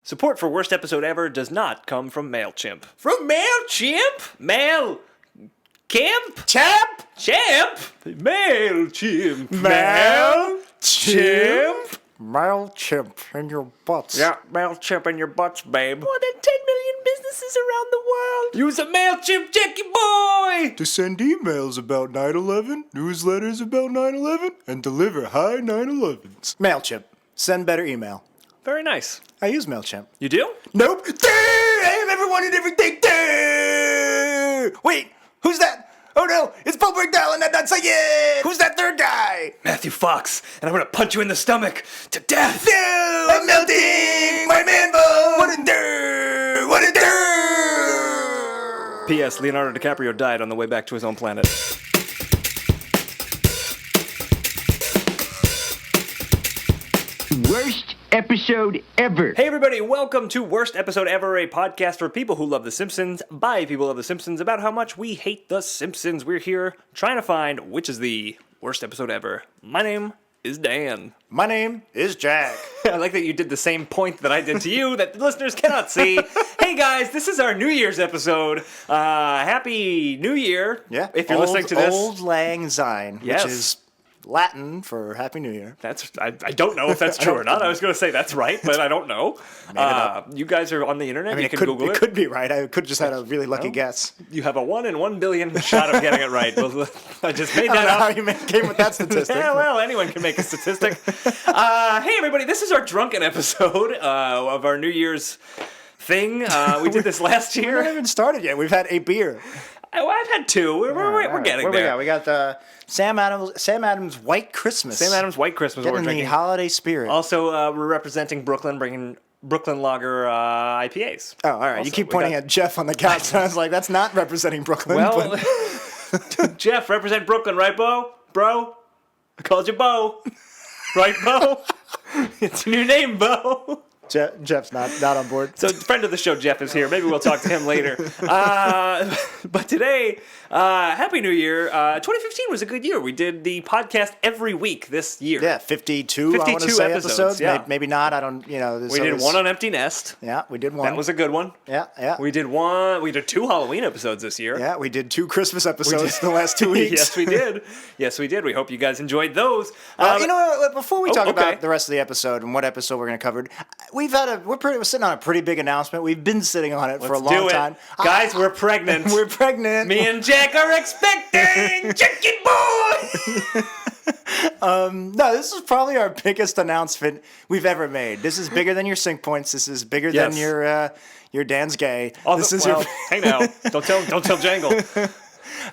Support for Worst Episode Ever does not come from MailChimp. From MailChimp? Mail... Camp? Champ? Champ? MailChimp. MailChimp? MailChimp in your butts. Yeah, MailChimp in your butts, babe. More than 10 million businesses around the world. Use a MailChimp, Jackie boy! To send emails about 9/11, newsletters about 9/11, and deliver high 9/11s. MailChimp. Send better email. Very nice. I use MailChimp. You do? Nope. I am everyone and everything. Wait, who's that? Oh no, it's Paul Breakdown and not say it! Who's that third guy? Matthew Fox, and I'm gonna punch you in the stomach to death! No, I'm melting my man bone! What a dirt! What a dirt! P.S. Leonardo DiCaprio died on the way back to his own planet. Worst episode ever. Hey everybody, welcome to Worst Episode Ever, a podcast for people who love The Simpsons, by people who love The Simpsons, about how much we hate The Simpsons. We're here trying to find which is the worst episode ever. My name is Dan. My name is Jack. I like that you did the same point that I did to you that the listeners cannot see. Hey guys, this is our New Year's episode. Happy New Year. Yeah. If you're listening to this. Auld Lang Syne, Yes. which is Latin for Happy New Year. I don't know if that's true or not. I was going to say that's right, but I don't know. You guys are on the internet. I mean, you can Google it. It could be right. I could just had a really lucky guess. You have a 1 in 1 billion shot of getting it right. Well, I just made I don't that know up. how you came with that statistic. Yeah, well, anyone can make a statistic. Hey, everybody, this is our drunken episode of our New Year's thing. We did this last We year. haven't even started yet. We've had a beer. I've had 2. We're getting What there. We got Sam Adams White Christmas. Sam Adams White Christmas. Getting We're the drinking. holiday spirit. Also, we're representing Brooklyn, bringing Brooklyn Lager IPAs. Oh, all right. Also, You keep we pointing got- at Jeff on the couch. So I was like, that's not representing Brooklyn. Well, but Jeff, represent Brooklyn, right, Bo? Bro? I called you Bo. Right, Bo? It's your new name, Bo. Jeff's not on board. So, friend of the show, Jeff, is here. Maybe we'll talk to him later. But today, Happy New Year. 2015 was a good year. We did the podcast every week this year. Yeah, 52 I want to 52 say episodes, yeah. Maybe not. I don't, We did one on Empty Nest. Yeah, we did one. That was a good one. Yeah. We did 2 Halloween episodes this year. Yeah, we did 2 Christmas episodes the last 2 weeks. Yes, we did. Yes, we did. We hope you guys enjoyed those. You know what? Before we talk okay. about the rest of the episode and what episode we're going to cover, we're sitting on a pretty big announcement. We've been sitting on it for a Let's do long it. time. Guys, we're pregnant. We're pregnant. Me and Jack are expecting. Jackie boy! No, this is probably our biggest announcement we've ever made. This is bigger than your sync points. This is bigger than your Dan's gay. Hey now, don't tell Jangle.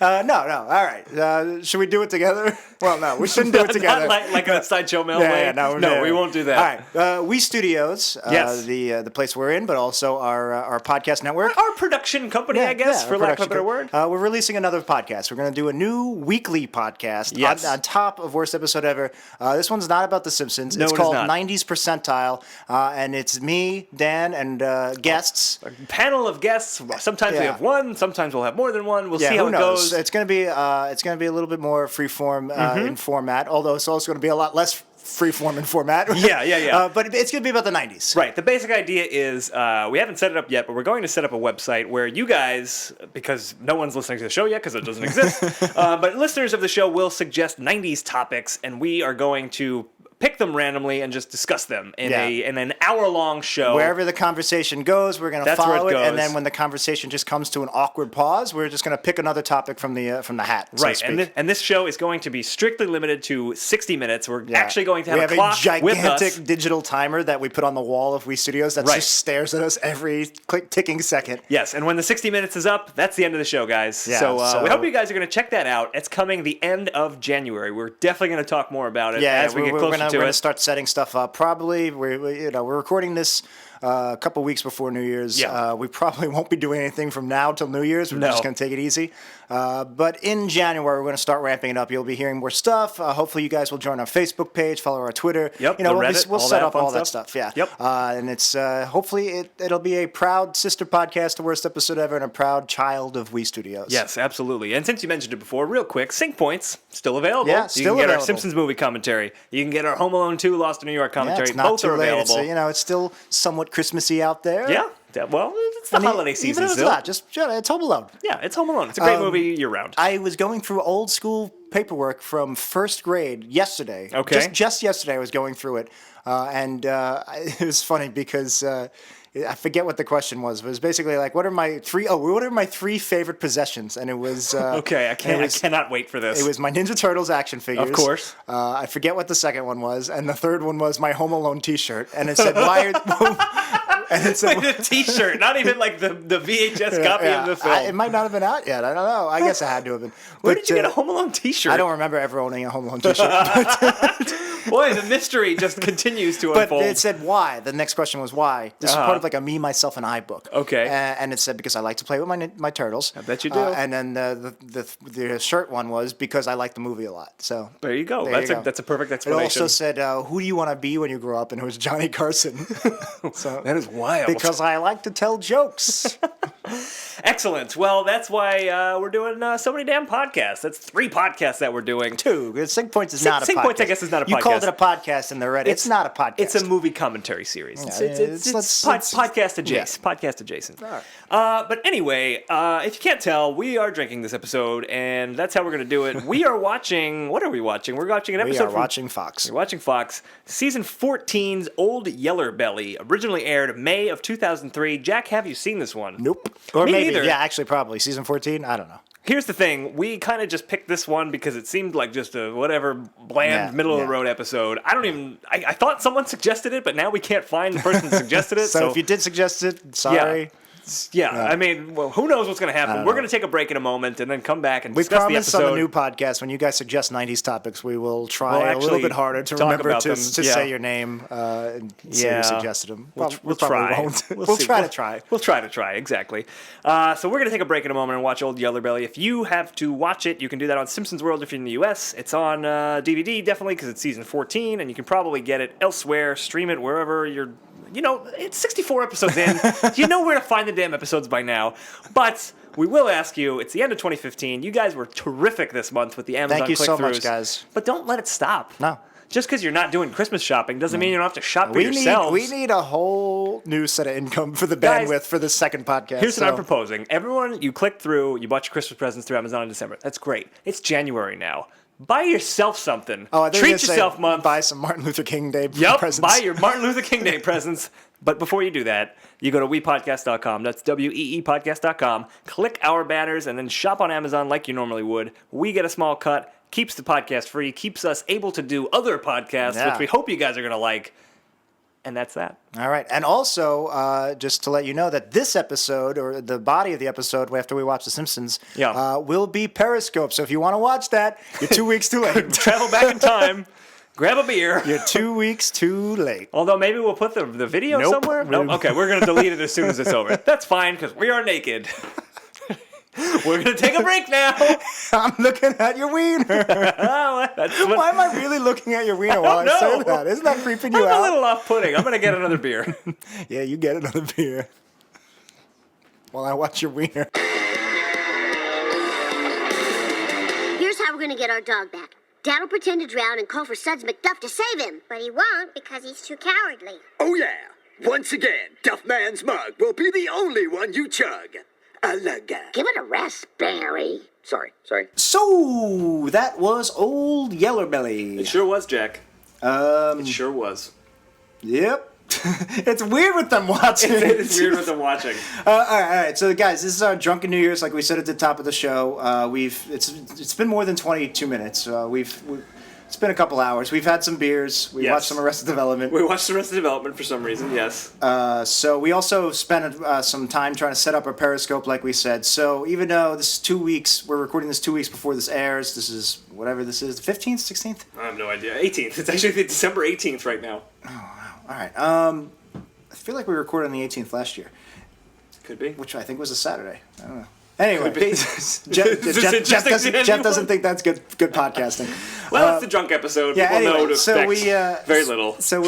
No. All right. Should we do it together? Well, no, we shouldn't do it together. Not like a sideshow mail Yeah, way. yeah, No, we won't do that. All right. We Studios, Yes. the place we're in, but also our podcast network. Our production company, I guess, for lack of a better word. We're releasing another podcast. We're going to do a new weekly podcast Yes. on top of Worst Episode Ever. This one's not about The Simpsons. No, it's it is called not. 90s Percentile, and it's me, Dan, and guests. A panel of guests. Sometimes we Yeah. have one. Sometimes we'll have more than one. We'll Yeah, see how who it knows? goes. It's going to be a little bit more freeform in format, although it's also going to be a lot less freeform in format. Yeah. But it's going to be about the 90s. Right. The basic idea is we haven't set it up yet, but we're going to set up a website where you guys, because no one's listening to the show yet because it doesn't exist, but listeners of the show will suggest 90s topics, and we are going to pick them randomly and just discuss them in an hour-long show. Wherever the conversation goes, we're going to That's where follow it it, goes. and then when the conversation just comes to an awkward pause, we're just going to pick another topic from the hat. So to Right, speak. and this show is going to be strictly limited to 60 minutes. We're actually going to have we a clock a with us. gigantic digital timer that we put on the wall of We Studios that Right. just stares at us every ticking second. Yes, and when the 60 minutes is up, that's the end of the show, guys. Yeah, so we hope you guys are going to check that out. It's coming the end of January. We're definitely going to talk more about it as we get closer we're to gonna it. start setting stuff up. Probably we're recording this a couple weeks before New Year's. Yeah. We probably won't be doing anything from now till New Year's. We're just going to take it easy. But in January, we're going to start ramping it up. You'll be hearing more stuff. Hopefully, you guys will join our Facebook page, follow our Twitter. Yep, we'll Reddit, we'll all set that up fun all that stuff. stuff. Yeah. Yep. And it's hopefully it'll be a proud sister podcast to Worst Episode Ever and a proud child of We Studios. Yes, absolutely. And since you mentioned it before, real quick, Sync Points, still available. Yeah, You still can get available. our Simpsons movie commentary. You can get our Home Alone 2 Lost in New York Yeah, commentary. it's not Both too are late. available. It's still somewhat somewhat Christmassy out there. Yeah. Well, it's the holiday season even if it's still. not, it's Home Alone. Yeah, it's Home Alone. It's a great movie year-round. I was going through old school paperwork from first grade yesterday. Okay. Just yesterday I was going through it. And it was funny because I forget what the question was. It was basically like, what are my three favorite possessions? And it was... okay, I cannot wait for this. It was my Ninja Turtles action figures. Of course. I forget what the second one was. And the third one was my Home Alone t-shirt. And it said, why are... And it's like the T-shirt, not even like the VHS copy of the film. It might not have been out yet. I don't know. I guess it had to have been. Where did you get a Home Alone T-shirt? I don't remember ever owning a Home Alone T-shirt. Boy, the mystery just continues to unfold. But it said why. The next question was why. This is part of like a Me, Myself, and I book. Okay. And it said because I like to play with my turtles. I bet you do. And then the shirt one was because I like the movie a lot. So there you go. That's a perfect explanation. It also said who do you want to be when you grow up, and it was Johnny Carson. So that is wild. Because I like to tell jokes. Excellent. Well, that's why we're doing so many damn podcasts. That's 3 podcasts that we're doing. 2. Sync Points is not a podcast. Sync Points, I guess, is not a podcast. You called it a podcast in the Reddit. It's not a podcast. It's a movie commentary series. It's podcast adjacent. Yeah. Podcast adjacent. But anyway, if you can't tell, we are drinking this episode, and that's how we're going to do it. We are watching... What are we watching? We're watching an episode watching Fox. We're watching Fox. Season 14's Old Yeller Belly, originally aired May of 2003. Jack, have you seen this one? Nope. Or Me maybe. neither. Yeah, actually, probably. Season 14? I don't know. Here's the thing. We kind of just picked this one because it seemed like just a whatever bland middle-of-the-road episode. I thought someone suggested it, but now we can't find the person who suggested it. So if you did suggest it, sorry. Yeah, I mean, well, who knows what's going to happen? We're going to take a break in a moment and then come back and discuss the episode. We promise on the new podcast, when you guys suggest 90s topics, we will try a little bit harder to remember to say your name and say you suggested them. We'll try. We'll try to try. We'll try to try, exactly. So we're going to take a break in a moment and watch Old Yeller Belly. If you have to watch it, you can do that on Simpsons World if you're in the U.S. It's on DVD, definitely, because it's season 14, and you can probably get it elsewhere, stream it wherever you're... You know, it's 64 episodes in. You know where to find the damn episodes by now. But we will ask you, it's the end of 2015. You guys were terrific this month with the Amazon click-throughs. Thank you so much, guys. But don't let it stop. No. Just because you're not doing Christmas shopping doesn't mean you don't have to shop for yourselves. We need a whole new set of income for the bandwidth for the second podcast. Here's what I'm proposing. Everyone, you click through, you bought your Christmas presents through Amazon in December. That's great. It's January now. Buy yourself something. Treat yourself month. Buy some Martin Luther King Day presents. Buy your Martin Luther King Day presents. But before you do that, you go to weepodcast.com. That's weepodcast.com. Click our banners and then shop on Amazon like you normally would. We get a small cut. Keeps the podcast free. Keeps us able to do other podcasts, which we hope you guys are going to like. And that's that. All right. And also, just to let you know that this episode, or the body of the episode after we watch The Simpsons, will be Periscope. So if you want to watch that, you're 2 weeks too late. Travel back in time. Grab a beer. You're 2 weeks too late. Although maybe we'll put the video somewhere. Nope. Okay, we're going to delete it as soon as it's over. That's fine, because we are naked. We're going to take a break now. I'm looking at your wiener. Why am I really looking at your wiener while I say that? Isn't that creeping you out? I'm a little off-putting. I'm going to get another beer. Yeah, you get another beer. While I watch your wiener. Here's how we're going to get our dog back. Dad will pretend to drown and call for Suds McDuff to save him. But he won't because he's too cowardly. Oh yeah. Once again, Duffman's mug will be the only one you chug. Alaga. Give it a rest, Barry. Sorry. So, that was Old Yeller Belly. It sure was, Jack. It sure was. Yep. It's weird with them watching. It's weird with them watching. All right. So, guys, this is our Drunken New Year's, like we said at the top of the show. It's been more than 22 minutes. It's been a couple hours. We've had some beers. We watched some Arrested Development. We watched Arrested Development for some reason. Yes. So we also spent some time trying to set up our Periscope, like we said. So even though this is 2 weeks, we're recording this 2 weeks before this airs. This is whatever this is, the 15th, 16th. I have no idea. 18th. It's actually December 18th right now. Oh wow. All right. I feel like we recorded on the 18th last year. Could be. Which I think was a Saturday. I don't know. Anyway, Jeff doesn't think that's good podcasting. Well, it's the drunk episode. Yeah, People know to very little. So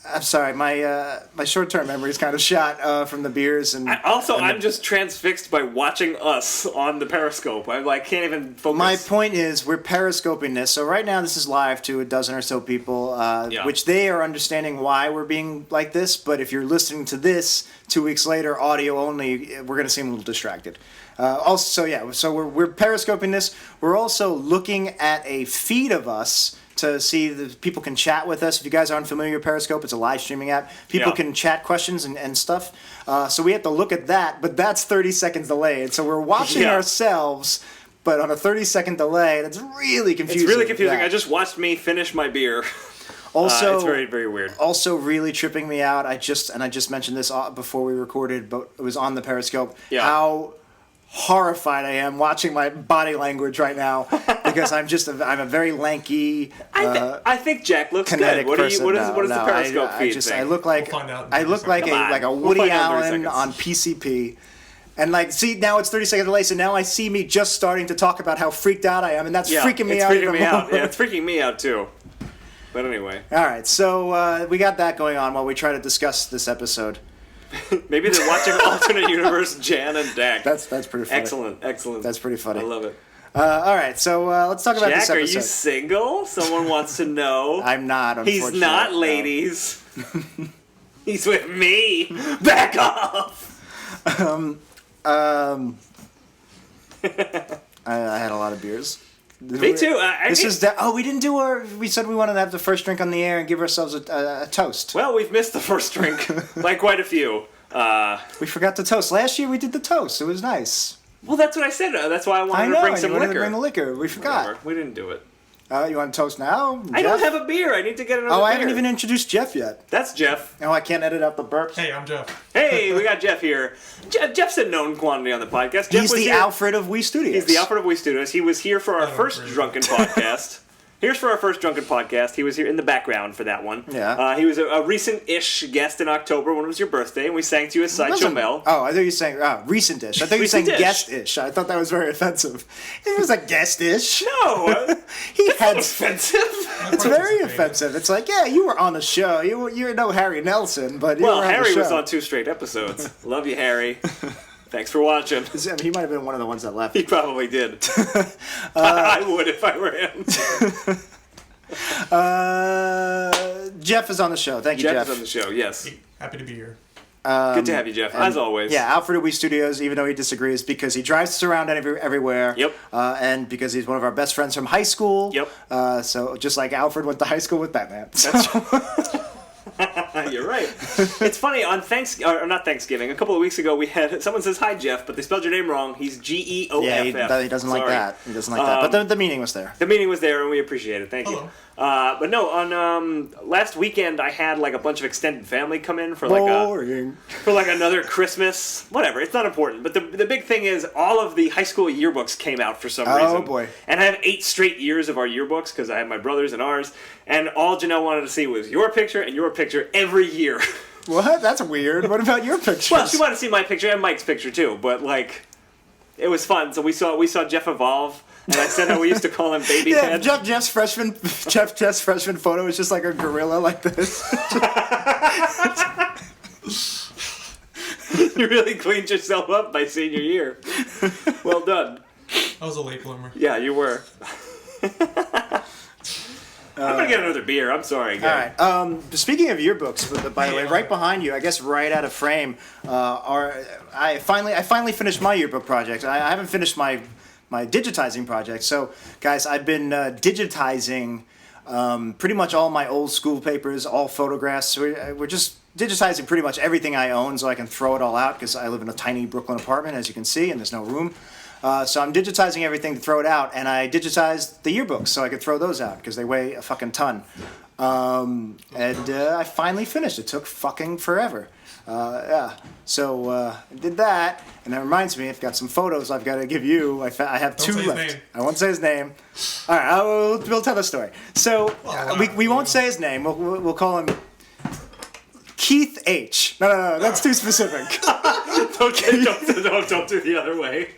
I'm sorry, my short-term memory is kind of shot from the beers and. I'm just transfixed by watching us on the Periscope. I can't even focus. My point is, we're periscoping this, so right now this is live to a dozen or so people, which they are understanding why we're being like this. But if you're listening to this 2 weeks later, audio only, we're going to seem a little distracted. So we're periscoping this. We're also looking at a feed of us to see that people can chat with us. If you guys aren't familiar with Periscope, it's a live streaming app. People can chat questions and stuff. So we have to look at that, but that's 30 seconds delayed. So we're watching ourselves, but on a 30-second delay. That's really confusing. It's really confusing. I just watched me finish my beer. Also, it's very, very weird. Also, really tripping me out. I just mentioned this before we recorded, but it was on the Periscope. Yeah. How horrified I am watching my body language right now because I'm a very lanky. I think Jack looks kinetic good. person. What does the Periscope feed think? I look like a Woody Allen on PCP. And see, now it's 30 seconds delay, so now I see me just starting to talk about how freaked out I am, and that's freaking me out. Yeah, it's freaking me out too. But anyway. All right, so we got that going on while we try to discuss this episode. Maybe they're watching alternate universe Jan and Dak. That's pretty funny. Excellent. That's pretty funny. I love it. All right, so let's talk about this episode. Jack, are you single? Someone wants to know. I'm not, unfortunately. He's not, ladies. He's with me. Back off. I had a lot of beers. Me too. We didn't do we said we wanted to have the first drink on the air and give ourselves a toast. Well, we've missed the first drink, quite a few. We forgot to toast. Last year we did the toast. It was nice. Well, that's what I said. That's why I wanted to bring some liquor. To bring the liquor. We forgot. Whatever. We didn't do it. You want to toast now? I don't have a beer. I need to get another beer. I haven't even introduced Geoff yet. That's Geoff. I can't edit out the burps. Hey, I'm Geoff. Hey, we got Geoff here. Jeff's a known quantity on the podcast. He's the Alfred of We Studios. He's the Alfred of We Studios. He was here for our first Drunken podcast. Here's for our first Drunken podcast. He was here in the background for that one. Yeah. He was a recent-ish guest in October when it was your birthday, and we sang to you as Sideshow Mel. Oh, I thought you were saying recent-ish. I thought you were saying guest-ish. I thought that was very offensive. It was like guest-ish. No. He had offensive. It's very offensive. It's like, yeah, you were on the show. You're no Harry Nelson, but you were on the show. Harry was on 2 straight episodes. Love you, Harry. Thanks for watching. He might have been one of the ones that left. He probably did. I would if I were him. Geoff is on the show. Thank you, Geoff. Geoff is on the show, yes. Happy to be here. Good to have you, Geoff, as always. Yeah, Alfred of We Studios, even though he disagrees, because he drives us around everywhere. Yep. And because he's one of our best friends from high school. Yep. So just like Alfred went to high school with Batman. You're right. It's funny, on not Thanksgiving, a couple of weeks ago we had, someone says, hi Geoff, but they spelled your name wrong. He's Geoff. Yeah, he doesn't like that. He doesn't like that. But the meaning was there. The meaning was there, and we appreciate it. Thank you. But no, on last weekend I had a bunch of extended family come in for another Christmas. Whatever, it's not important. But the big thing is all of the high school yearbooks came out for some reason. Oh boy! And I have 8 straight years of our yearbooks because I have my brothers and ours. And all Janelle wanted to see was your picture and your picture every year. What? That's weird. What about your pictures? Well, she wanted to see my picture and Mike's picture too. But it was fun. So we saw Geoff evolve. And I said how we used to call him Baby Head. Jeff's freshman photo is just like a gorilla like this. You really cleaned yourself up by senior year. Well done. I was a late bloomer. Yeah, you were. I'm gonna get another beer. I'm sorry. Again. All right. Speaking of yearbooks, by the way, right behind you, I guess right out of frame, I finally finished my yearbook project. I haven't finished my digitizing project. So, guys, I've been digitizing pretty much all my old school papers, all photographs. We're just digitizing pretty much everything I own so I can throw it all out because I live in a tiny Brooklyn apartment, as you can see, and there's no room. So I'm digitizing everything to throw it out, and I digitized the yearbooks so I could throw those out because they weigh a fucking ton. I finally finished. It took fucking forever. So I did that, and that reminds me, I've got some photos I've got to give you. I have 2 left. I won't say his name. All right, we'll tell the story. So we won't say his name. We'll call him Keith H. No, that's too specific. Don't do the other way.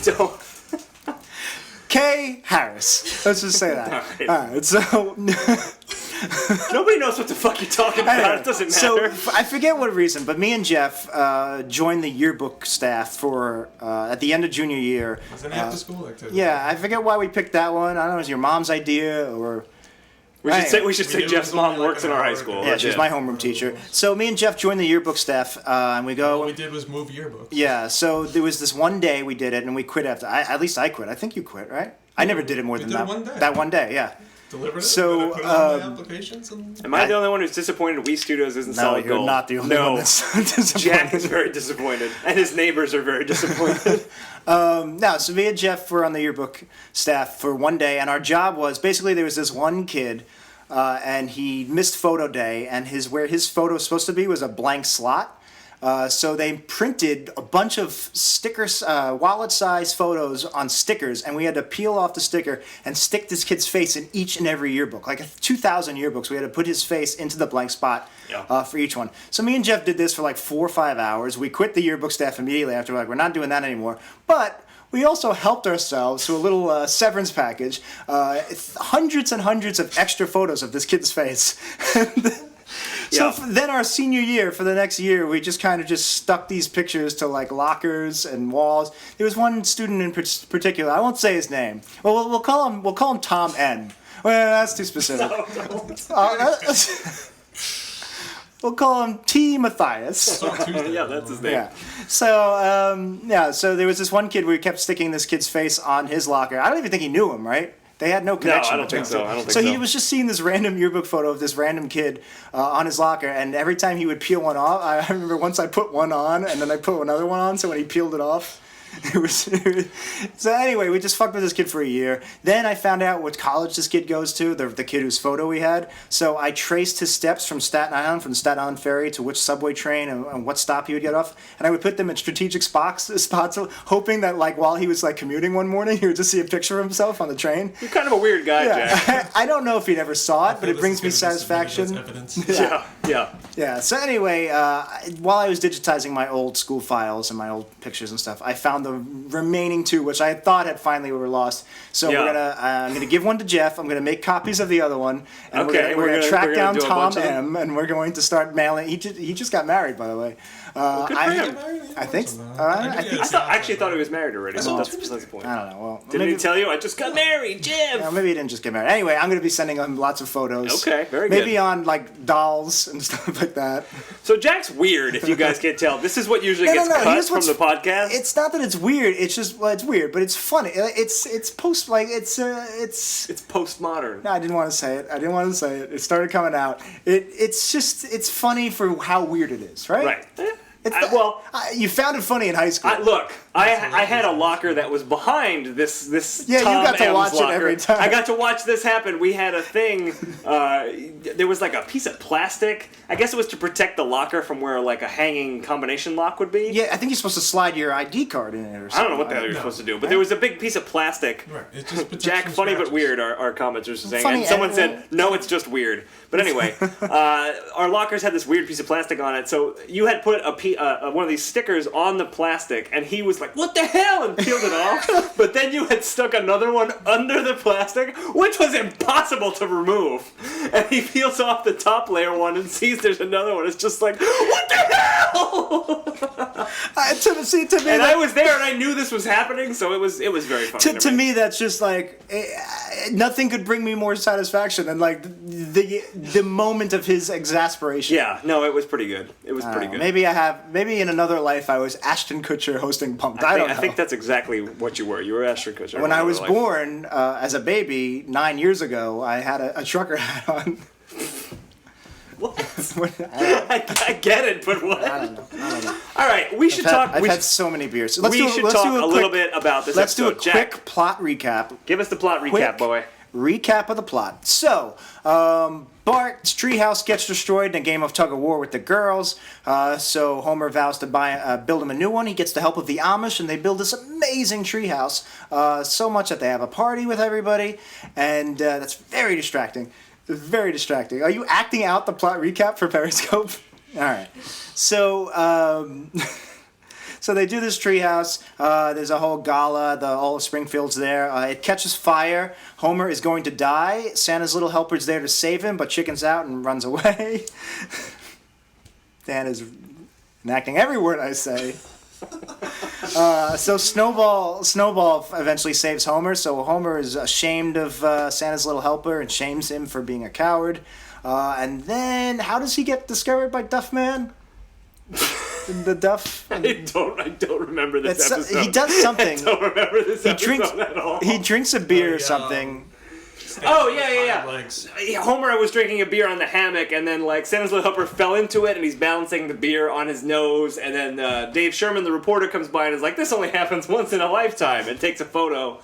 Don't. K. Harris. Let's just say that. All right. So Nobody knows what the fuck you're talking about. It doesn't matter. So I forget what reason, but me and Geoff joined the yearbook staff for at the end of junior year. It's an after-school activity. Yeah, I forget why we picked that one. I don't know, it was your mom's idea or... We should say Jeff's mom works in our high school. Yeah, she's my homeroom teacher. So me and Geoff joined the yearbook staff, and we go... All we did was move yearbooks. Yeah, so there was this one day we did it, and we quit after... at least I quit. I think you quit, right? I never did it more than that. One day. That one day, yeah. Delivered it? So, Put it on the applications and... Am I the only one who's disappointed Wii Studios isn't solid gold? No, you're not the only one that's disappointed. Jack is very disappointed, and his neighbors are very disappointed. No, so me and Geoff were on the yearbook staff for one day, and our job was, basically there was this one kid, and he missed photo day, and where his photo was supposed to be was a blank slot. So they printed a bunch of stickers, wallet-sized photos on stickers, and we had to peel off the sticker and stick this kid's face in each and every yearbook. Like 2,000 yearbooks, we had to put his face into the blank spot for each one. So me and Geoff did this for like 4 or 5 hours. We quit the yearbook staff immediately after. We're like, we're not doing that anymore. But we also helped ourselves to a little severance package, hundreds and hundreds of extra photos of this kid's face. So then our senior year, for the next year, we just kind of just stuck these pictures to like lockers and walls. There was one student in particular. I won't say his name. Well, we'll call him Tom N. Well, that's too specific. We'll call him T. Matthias. Yeah, that's his name. Yeah. So so there was this one kid where we kept sticking this kid's face on his locker. I don't even think he knew him, right? They had no connection. No, I don't think so. So he was just seeing this random yearbook photo of this random kid on his locker, and every time he would peel one off, I remember once I put one on, and then I put another one on, so when he peeled it off, so anyway, we just fucked with this kid for a year. Then I found out what college this kid goes to, the kid whose photo we had. So I traced his steps from Staten Island, from the Staten Island ferry to which subway train and what stop he would get off. And I would put them in strategic spots hoping that like while he was like commuting one morning, he would just see a picture of himself on the train. You're kind of a weird guy, Jack. I don't know if he'd ever saw it, but it brings me satisfaction. Yeah. So anyway, while I was digitizing my old school files and my old pictures and stuff, I found the remaining 2, which I thought had finally were lost. So I'm gonna give one to Geoff. I'm gonna make copies of the other one, and we're gonna track down Tom M, and we're going to start mailing. He just got married, by the way. Good for him. I think. I actually thought he was married already. So that's the point. I don't know. Well, didn't he tell you I just got married, Jim? No, maybe he didn't just get married. Anyway, I'm gonna be sending him lots of photos. Okay, very good. Maybe on like dolls and stuff like that. So Jack's weird, if you guys can't tell. This is what usually gets cut from the podcast. It's not that it's weird. It's just it's weird, but it's funny. It's postmodern. No, I didn't want to say it. It started coming out. It's funny for how weird it is, right? Right. You found it funny in high school. I had a locker that was behind this. Yeah, Tom you got to M's watch locker. it every time. I got to watch this happen. We had a thing. There was like a piece of plastic. I guess it was to protect the locker from where like a hanging combination lock would be. Yeah, I think you're supposed to slide your ID card in it or something. I don't know what the hell you're supposed to do, but there was a big piece of plastic. Right. It's just Jack, funny scratches. But weird. Our commenters were saying, Funny and someone said, "No, it's just weird." But anyway, our lockers had this weird piece of plastic on it. So you had put one of these stickers on the plastic, and he was like, "What the hell?" and peeled it off. But then you had stuck another one under the plastic, which was impossible to remove. And he peels off the top layer one and sees there's another one. It's just like, what the hell? To me, and I was there, and I knew this was happening, so it was very funny. To me, that's just like nothing could bring me more satisfaction than like the moment of his exasperation. Yeah, no, it was pretty good. It was pretty good. Maybe in another life I was Ashton Kutcher hosting Pumped. I don't know. I think that's exactly what you were. You were Ashton Kutcher. When I was born as a baby 9 years ago, I had a trucker hat on. What? I get it, but what? I don't know. All right, we should talk. I've had so many beers. We should talk a little bit about this episode. Let's do a quick plot recap. Give us the plot recap, boy. Recap of the plot. So, Bart's treehouse gets destroyed in a game of tug-of-war with the girls. So Homer vows to build him a new one. He gets the help of the Amish, and they build this amazing treehouse. So much that they have a party with everybody, and that's very distracting. Very distracting. Are you acting out the plot recap for Periscope? All right. So So they do this treehouse. There's a whole gala. All of Springfield's there. It catches fire. Homer is going to die. Santa's little helper's there to save him, but chickens out and runs away. Dan is enacting every word I say. So Snowball eventually saves Homer. So Homer is ashamed of Santa's little helper and shames him for being a coward. And then, how does he get discovered by Duffman? The Duff. I don't remember this episode. He does something. I don't remember this episode at all. He drinks a beer or something. Oh, yeah. Homer was drinking a beer on the hammock, and then, like, Santa's little helper fell into it, and he's balancing the beer on his nose, and then Dave Sherman, the reporter, comes by and is like, this only happens once in a lifetime, and takes a photo.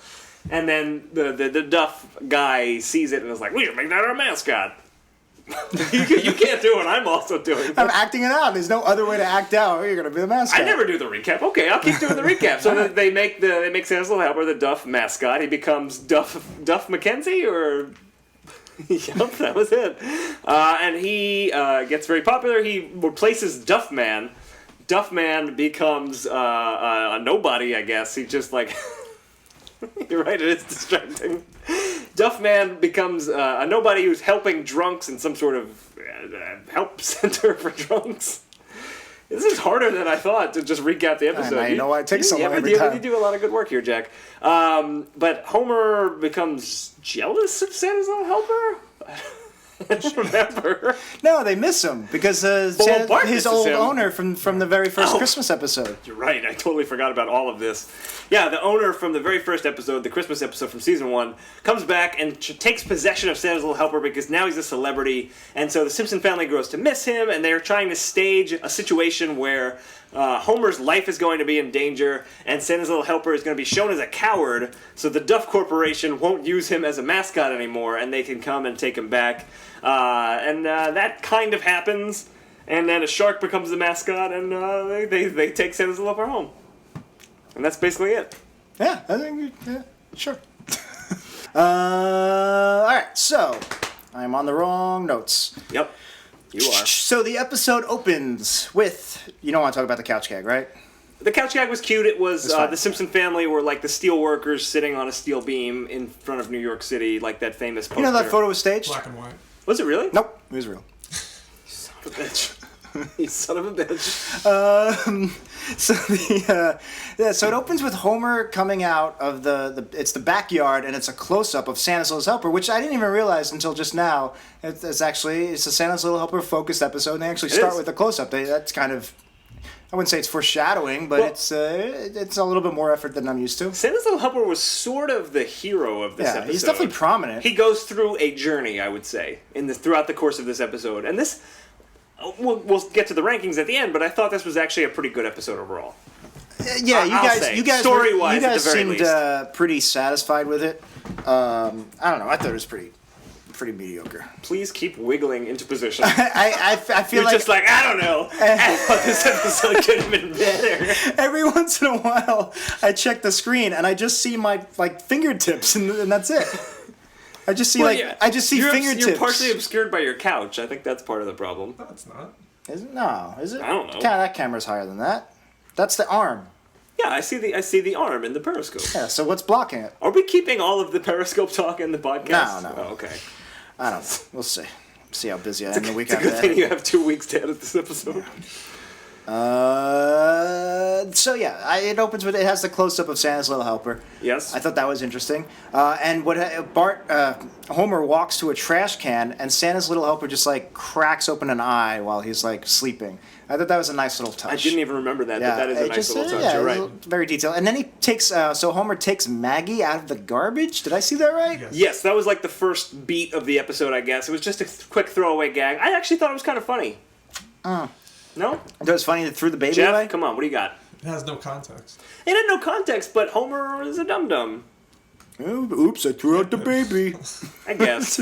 And then the Duff guy sees it and is like, we should make that our mascot. You can't do what I'm also doing. I'm acting it out. There's no other way to act out. You're going to be the mascot. I never do the recap. Okay, I'll keep doing the recap. So they make Santa's little helper the Duff mascot. He becomes Duff McKenzie, or yep, that was it. And he gets very popular. He replaces Duffman. Duffman becomes a nobody, I guess. He just like. You're right, it is distracting. Duffman becomes a nobody who's helping drunks in some sort of help center for drunks. This is harder than I thought to just recap the episode. I know why it takes so long every time. You do a lot of good work here, Jack. But Homer becomes jealous of Santa's little helper? I don't remember. No, they miss him because his old owner from the very first Christmas episode. You're right. I totally forgot about all of this. Yeah, the owner from the very first episode, the Christmas episode from season 1, comes back and takes possession of Santa's little helper because now he's a celebrity. And so the Simpson family grows to miss him, and they're trying to stage a situation where Homer's life is going to be in danger, and Santa's little helper is going to be shown as a coward, so the Duff Corporation won't use him as a mascot anymore, and they can come and take him back. And that kind of happens, and then a shark becomes the mascot, and they take Santa's little helper home. And that's basically it. Yeah, I think, sure. All right, so I'm on the wrong notes. Yep. You are. So the episode opens with, you don't want to talk about the couch gag, right? The couch gag was cute. It was the Simpson family were like the steel workers sitting on a steel beam in front of New York City, like that famous poster. You know that photo was staged? Black and white. Was it really? Nope, it was real. Son of a bitch. You son of a bitch. So it opens with Homer coming out of it's the backyard, and it's a close-up of Santa's Little Helper, which I didn't even realize until just now. It's a Santa's Little Helper focused episode, and they actually start with a close-up. That's kind of, I wouldn't say it's foreshadowing, but it's a little bit more effort than I'm used to. Santa's Little Helper was sort of the hero of this episode. He's definitely prominent. He goes through a journey, I would say, throughout the course of this episode, and this. We'll get to the rankings at the end, but I don't was actually a pretty good episode overall. Yeah, you guys story-wise, you guys at the very seemed least. Pretty satisfied with it. I don't know. I thought it was pretty mediocre. Please keep wiggling into position. I feel You're just like, I don't know. I thought this episode could have been better. Every once in a while, I check the screen and I just see my fingertips, and that's it. I just see fingertips. You're partially obscured by your couch. I think that's part of the problem. No, it's not. Is it? No, is it? I don't know. That camera's higher than that. That's the arm. Yeah, I see the arm in the periscope. Yeah, so what's blocking it? Are we keeping all of the periscope talk in the podcast? No. Oh, okay. I don't know. We'll see. See how busy I am the week after that. It's a good thing you have 2 weeks to edit this episode. So yeah, it opens with, it has the close-up of Santa's Little Helper. Yes. I thought that was interesting. And Homer walks to a trash can, and Santa's Little Helper just cracks open an eye while he's sleeping. I thought that was a nice little touch. I didn't even remember that, but that is a nice little touch. You're right. Very detailed. And then he takes, so Homer takes Maggie out of the garbage. Did I see that right? Yes, that was the first beat of the episode, I guess. It was just a quick throwaway gag. I actually thought it was kind of funny. No? It was funny that threw the baby Jeff, away? Come on, what do you got? It has no context. It had no context, but Homer is a dum-dum. Oops, I threw out the baby. I guess.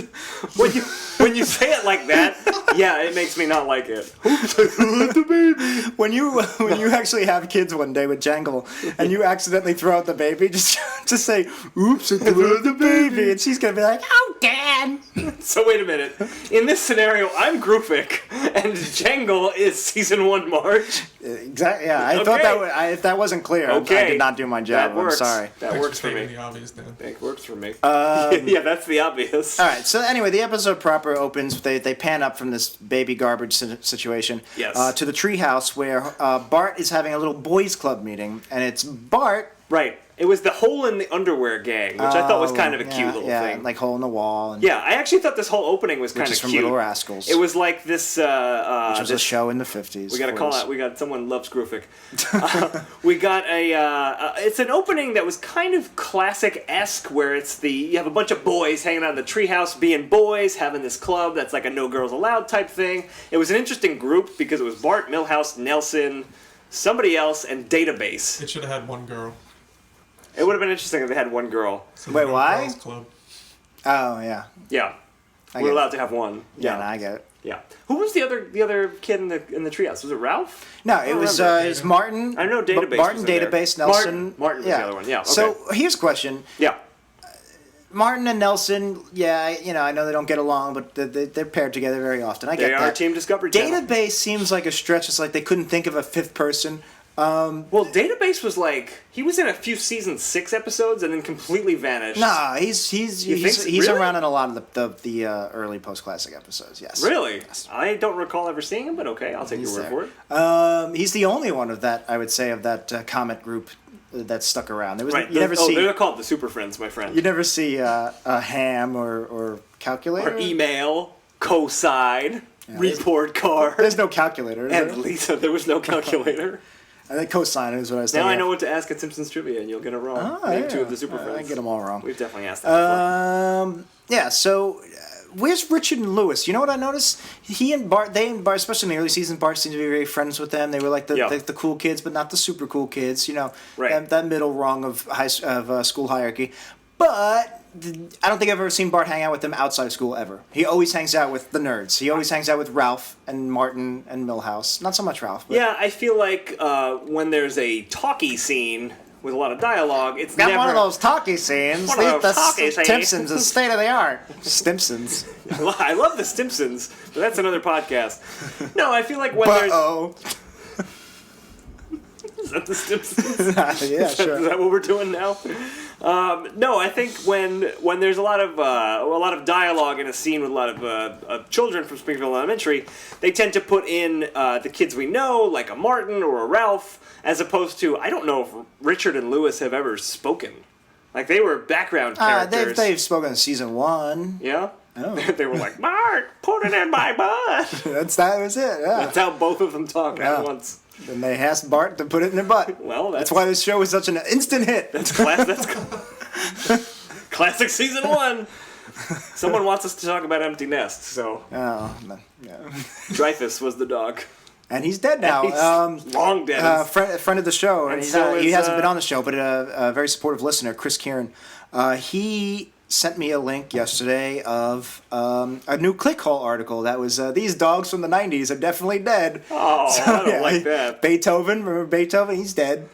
when you say it like that, yeah, it makes me not like it. Oops, I threw out the baby. When you actually have kids one day with Jangle, and you accidentally throw out the baby, just say, oops, I threw out the baby. And she's going to be like, oh, Dad. So wait a minute. In this scenario, I'm Grufik, and Jangle is season 1 Marge. Exactly. Yeah, I thought that if that wasn't clear, I did not do my job. That works. I'm sorry. That works for me. The obvious, Dan. That works for me. Yeah, that's the obvious. All right. So anyway, the episode proper opens. They pan up from this baby garbage situation to the treehouse where Bart is having a little boys' club meeting, and it's Bart. Right. It was the hole in the underwear gang, which I thought was kind of a cute little thing. Like hole in the wall. And yeah, I actually thought this whole opening was kind of cute. Which is from Little Rascals. It was like this. Which was a show in the 50s. We got to call out. We got someone loves Grufik. We got a. It's an opening that was kind of classic-esque, where you have a bunch of boys hanging out in the treehouse, being boys, having this club that's like a no girls allowed type thing. It was an interesting group because it was Bart, Milhouse, Nelson, somebody else, and Database. It should have had one girl. It would have been interesting if they had one girl. So wait, why? Girls Club. Oh yeah. Yeah, we're allowed to have one. Yeah, no, I get it. Yeah. Who was the other kid in the treehouse? Was it Ralph? No, it was Martin. I know Database. Martin, Database, Nelson. Martin was the other one. Yeah. Okay. So here's a question. Yeah. Martin and Nelson, I know they don't get along, but they're paired together very often. I get that. They are Team Discovery Channel. Database seems like a stretch. It's like they couldn't think of a fifth person. Well, Database was he was in a few season 6 episodes and then completely vanished. Nah, he's really? around in a lot of the early post classic episodes. Yes. Really? Yes. I don't recall ever seeing him, but okay, I'll take your word for it. He's the only one of that, I would say, of that comet group that stuck around. There was right. You never see. They're called the Super Friends, my friend. You never see a ham or calculator or email, cosine, report card. There's no calculator. And Lisa, there was no calculator. I think cosine is what I said. Now I know what to ask at Simpsons Trivia, and you'll get it wrong. Name 2 of the Super Friends. I get them all wrong. We've definitely asked that before. Yeah, so where's Richard and Lewis? You know what I noticed? He and Bart, especially in the early seasons, Bart seemed to be very friends with them. They were like the cool kids, but not the super cool kids. Right. that middle rung of school hierarchy. But I don't think I've ever seen Bart hang out with them outside of school ever. He always hangs out with the nerds. He always hangs out with Ralph and Martin and Milhouse. Not so much Ralph. But yeah, I feel like when there's a talkie scene with a lot of dialogue, it's got never one of those talkie scenes. Simpsons is state of the art. Simpsons. I love the Simpsons, but that's another podcast. No, I feel like when there's. Is that the Simpsons? Yeah, sure. Is that what we're doing now? No, I think when there's a lot of dialogue in a scene with a lot of children from Springfield Elementary, they tend to put in the kids we know, like a Martin or a Ralph, as opposed to, I don't know if Richard and Lewis have ever spoken. Like, they were background characters. They've spoken in season 1. Yeah? Oh. They were like, Mark, put it in my butt. That was it, yeah. That's how both of them talk at once. Then they asked Bart to put it in their butt. Well, that's why this show was such an instant hit. That's classic season 1. Someone wants us to talk about Empty Nest, so. Oh, no. Dreyfus was the dog. And he's dead now. He's long dead. Friend of the show. And he hasn't been on the show, but a very supportive listener, Chris Kieran. He sent me a link yesterday of a new ClickHole article that was these dogs from the 90s are definitely dead. Oh, so, I don't like that. Beethoven, remember Beethoven? He's dead.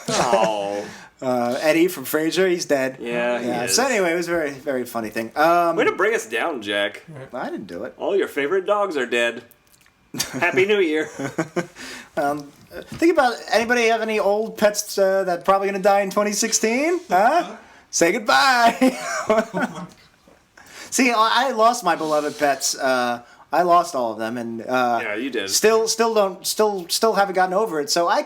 Oh. Eddie from Frasier, he's dead. Yeah, he is. So anyway, it was a very, very funny thing. Way to bring us down, Jack. I didn't do it. All your favorite dogs are dead. Happy New Year. Think about anybody have any old pets that probably going to die in 2016? Huh? Say goodbye. See, I lost my beloved pets. I lost all of them, and yeah, you did. Still haven't gotten over it. So I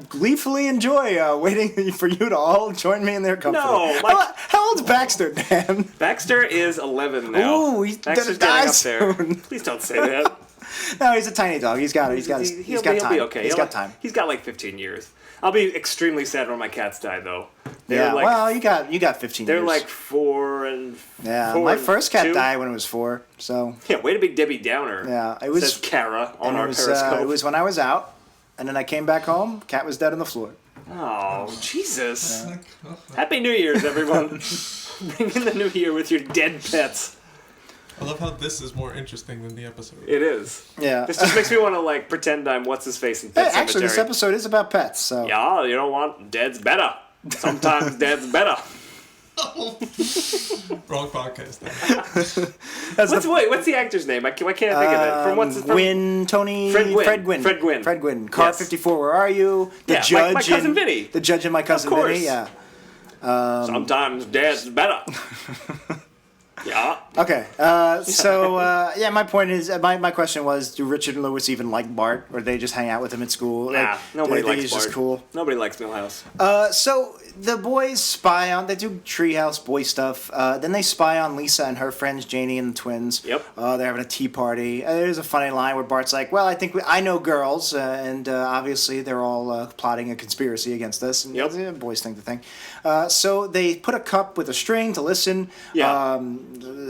gleefully enjoy waiting for you to all join me in their company. No, how old's Baxter, Dan? Baxter is 11 now. Ooh, he's gonna die soon. Please don't say that. No, he's a tiny dog. He's got time. He'll be okay. He's got time. He's got like 15 years. I'll be extremely sad when my cats die, though. Well, you got 15 years. They're like 4 and. Yeah, 4 my first cat 2. died when it was 4. So. Yeah, way to be Debbie Downer. Yeah, it was. Says Kara on our Periscope. It was when I was out, and then I came back home. Cat was dead on the floor. Oh, Jesus! Yeah. Happy New Year's, everyone! Bring in the new year with your dead pets. I love how this is more interesting than the episode. It is. Yeah. This just makes me want to pretend I'm what's his face in Pet Sematary. Actually, this episode is about pets. So. Yeah, you know what? Dead's better. Sometimes dead's better. Wrong podcast. What's the actor's name? Why can't I think of it? From what's his Fred Gwynne. Fred Gwynne. Car Yes. 54, where are you? The judge. My cousin Vinny. The judge and my cousin Of course. Vinny, yeah. Sometimes dad's better. Yeah. Okay, my point is, my question was, do Richard and Lewis even like Bart, or they just hang out with him at school? Nah, nobody likes he's Bart. just cool. Nobody likes Millhouse. So the boys spy on, they do Treehouse boy stuff. Then they spy on Lisa and her friends, Janie and the twins. Yep. They're having a tea party. There's a funny line where Bart's like, well, I know girls, and obviously they're all plotting a conspiracy against us. And Yep. boys think the thing. So they put a cup with a string to listen. Yeah.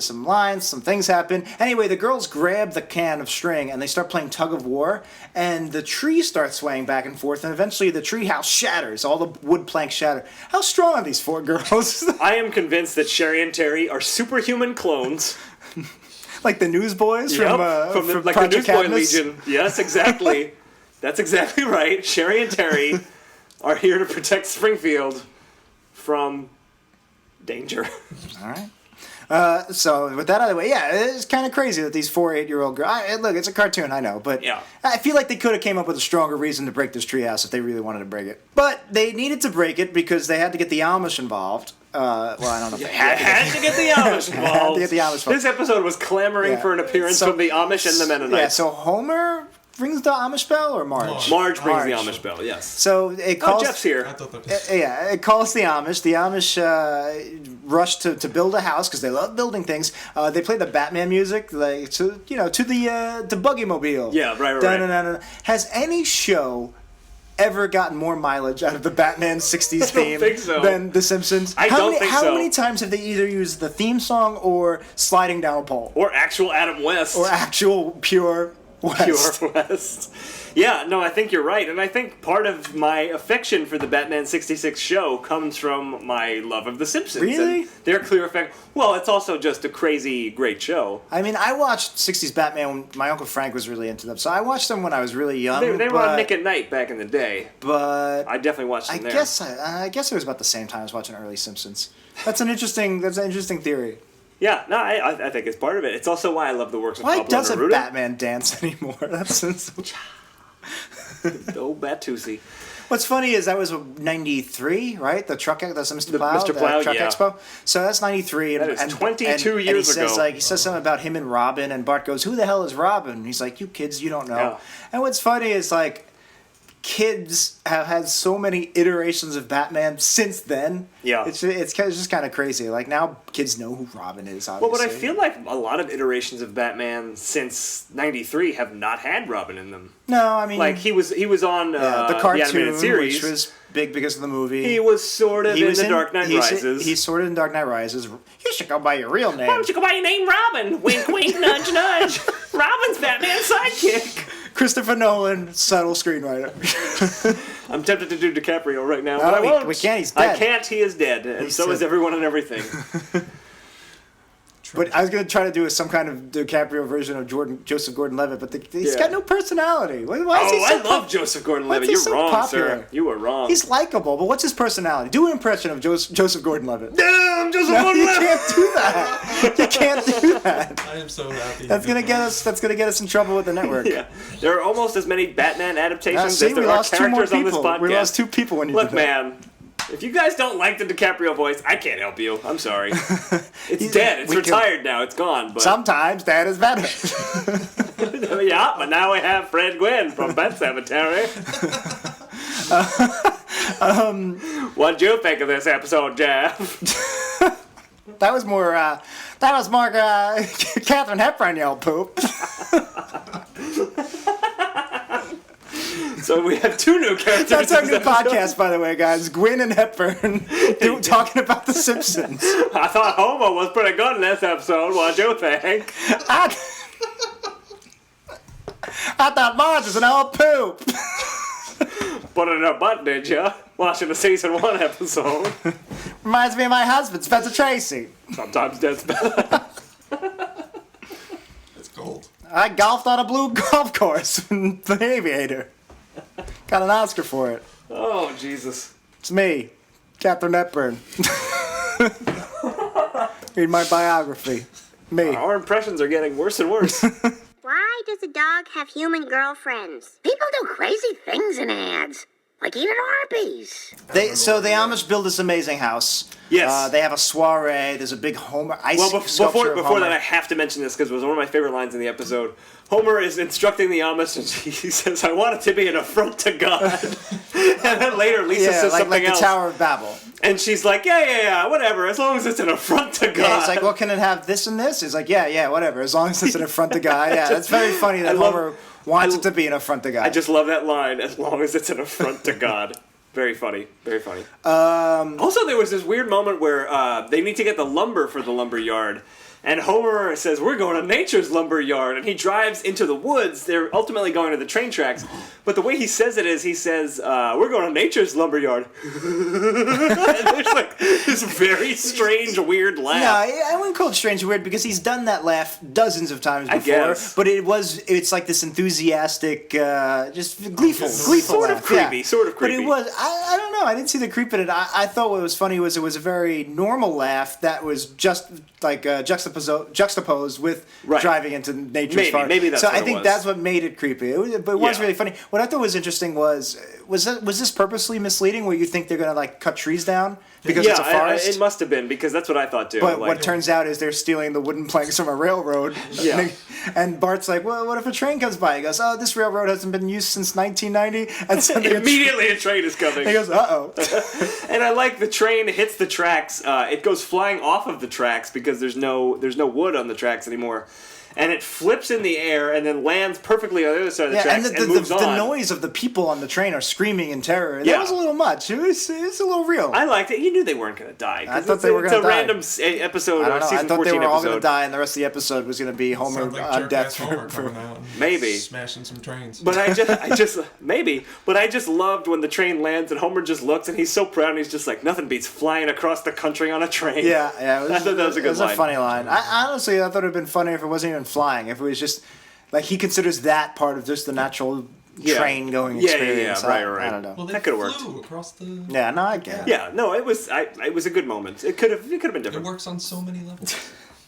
Some lines, some things happen. Anyway, the girls grab the can of string and they start playing tug of war, and the tree starts swaying back and forth, and eventually the tree house shatters. All the wood planks shatter. How strong are these four girls? I am convinced that Sherry and Terry are superhuman clones. Like the Newsboys Yep, from the Project Newsboy Cadmus? Legion. Yes, exactly. That's exactly right. Sherry and Terry are here to protect Springfield from danger. All right. So with that out of the way, yeah, it's kind of crazy that these 4 8-year-old girls. Look, it's a cartoon, I know, but Yeah. I feel like they could have came up with a stronger reason to break this treehouse if they really wanted to break it. But they needed to break it because they had to get the Amish involved. Well, I don't know if they Had to get the Amish involved. Had to get the Amish involved. This episode was clamoring Yeah. for an appearance So- from the Amish and the Mennonites. Yeah, so Homer rings the Amish bell, or Marge? Marge brings the Amish bell, yes. So it calls. Jeff's here. I thought that was... Yeah, it calls the Amish. The Amish rush to build a house because they love building things. They play the Batman music, to the Buggy Mobile. Yeah, right. Dun-dun-dun-dun. Has any show ever gotten more mileage out of the Batman 60s theme think so. than The Simpsons? Don't think so. How many times have they either used the theme song or Sliding Down a Pole? Or actual Adam West. Or actual pure West? Pure West. Yeah, no, I think you're right. And I think part of my affection for the Batman 66 show comes from my love of The Simpsons. Really? And their clear effect. Well, it's also just a crazy, great show. I mean, I watched 60s Batman when my Uncle Frank was really into them. So I watched them when I was really young. They were on Nick at Night back in the day. But I definitely watched them there. I guess it was about the same time as watching early Simpsons. That's an interesting theory. Yeah, no, I think it's part of it. It's also why I love the works of Why Pablo doesn't Neruda. Batman dance anymore? That's Oh, Batusi. What's funny is that was 93, right? The Mr. Plow, Mr. Plow, the Truck yeah. Expo. So that's 93. That is 22 years he says, ago. he says something about him and Robin, and Bart goes, "Who the hell is Robin?" And he's like, "You kids, you don't know." Yeah. And what's funny is like, kids have had so many iterations of Batman since then. Yeah. It's just kind of crazy. Like now, kids know who Robin is. Obviously. Well, but I feel like a lot of iterations of Batman since '93 have not had Robin in them. No, I mean, Like he was on the the cartoon, animated series. which was big because of the movie. He was sort of He in was The Dark Knight Rises. He's sort of in Dark Knight Rises. You should go by your real name. Why don't you go by your name, Robin? Wink, wink, nudge, nudge. Robin's Batman's sidekick. Christopher Nolan, subtle screenwriter. I'm tempted to do DiCaprio right now, but I we- won't. we can't, he's dead. I can't. He is dead, and He's so is dead. everyone and everything. But I was going to try to do some kind of DiCaprio version of Joseph Gordon-Levitt, but he's Yeah. got no personality. Why is he Oh, so I love Joseph Gordon-Levitt. Why You're is he so wrong, popular? sir. You were wrong. He's likable, but what's his personality? Do an impression of Joseph Gordon-Levitt. Damn, Joseph No, you Gordon-Levitt. can't do that. You can't do that. I am so happy. That's gonna get us in trouble with the network. Yeah, there are almost as many Batman adaptations See, as there we are lost 2 more characters on this people. podcast. We lost 2 people when you Look, did that. man, if you guys don't like the DiCaprio voice, I can't help you. I'm sorry. It's dead. It's we can- retired now. It's gone. But Sometimes that is better. yeah, but now we have Fred Gwynne from Pet Cemetery. What'd you think of this episode, Jeff? That was more Catherine Hepburn yelled poop. So we have 2 new characters. That's our in new this episode. podcast, by the way, guys. Gwynne and Hepburn talking about The Simpsons. I thought Homer was pretty good in this episode. What'd you think? I thought Marge was an old poop. Put it in her butt, did you? Watching the season 1 episode. Reminds me of my husband, Spencer Tracy. Sometimes that's better. It's gold. I golfed on a blue golf course in The Aviator. Got an Oscar for it. Oh, Jesus. It's me, Catherine Hepburn. Read my biography. Me. Our impressions are getting worse and worse. Why does a dog have human girlfriends? People do crazy things in ads, like eat at Arby's. So the Amish build this amazing house. Yes. They have a soiree. There's a big Homer ice Well, sculpture of before Homer. that, I have to mention this because it was one of my favorite lines in the episode. Homer is instructing the Amish, and he says, "I want it to be an affront to God." And then later, Lisa says something like else, the Tower of Babel. and she's like, "Yeah, whatever, as long as it's an affront to God." Yeah, he's like, well, can it have this and this? He's like, yeah, whatever, as long as it's an affront to God. Yeah, that's very funny that Homer wants it to be an affront to God. I just love that line, as long as it's an affront to God. Very funny, very funny. Also, there was this weird moment where they need to get the lumber for the lumber yard. And Homer says, "We're going to nature's lumber yard." And he drives into the woods. They're ultimately going to the train tracks. But the way he says it is, he says, "We're going to nature's lumber yard." And there's like this very strange, weird laugh. No, I wouldn't call it strange and weird because he's done that laugh dozens of times before. I guess. But it's like this enthusiastic, just gleeful Sort of laugh. creepy, Yeah. sort of But creepy. it was, I don't know, I didn't see the creep in it. I thought what was funny was it was a very normal laugh that was just like juxtaposed with driving into nature's farm. Maybe that's so what I it think was. that's what made it creepy. But it was Yeah. really funny. What I thought was interesting was this purposely misleading where you think they're going to like cut trees down because it's a forest? It must have been because that's what I thought too. But like, what turns out is they're stealing the wooden planks from a railroad. Yeah. And Bart's like, well, what if a train comes by? He goes, oh, this railroad hasn't been used since 1990. And so immediately a train is coming. he goes, uh-oh. And I like the train hits the tracks. It goes flying off of the tracks because there's no wood on the tracks anymore. And it flips in the air and then lands perfectly on the other side of the tracks and moves on. The noise of the people on the train are screaming in terror. Yeah. That was a little much. It was a little real. I liked it. You knew they weren't going to die. I thought they were going to die. It's a random episode I don't or know. season I thought 14 they were all going episode. to die and the rest of the episode was going to be Homer Sounds like on jerk-ass death. Homer coming out and Maybe. smashing some trains. But I just loved when the train lands and Homer just looks and he's so proud and he's just like, nothing beats flying across the country on a train. Yeah. I thought that was a good It was line. a funny line. I honestly thought it would have been funnier if it wasn't even flying. If it was just like he considers that part of just the natural train going experience. Right. I don't know. Well, they That could've worked. flew across the... Yeah, no, I get it. Yeah, no, it was a good moment. It could have been It different. works on so many levels.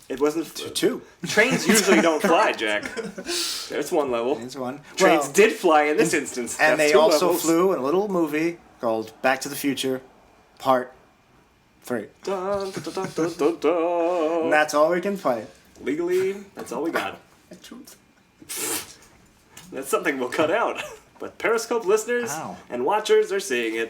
It wasn't Two. Trains usually don't fly, Jack. There's one level. There's one. Trains Well, did fly in this instance. and That's they two also levels. flew in a little movie called Back to the Future, Part 3. Dun, dun, dun, dun, dun, dun. And that's all we can play. Legally, that's all we got. That's something we'll cut out. But Periscope listeners Ow. and watchers are seeing it.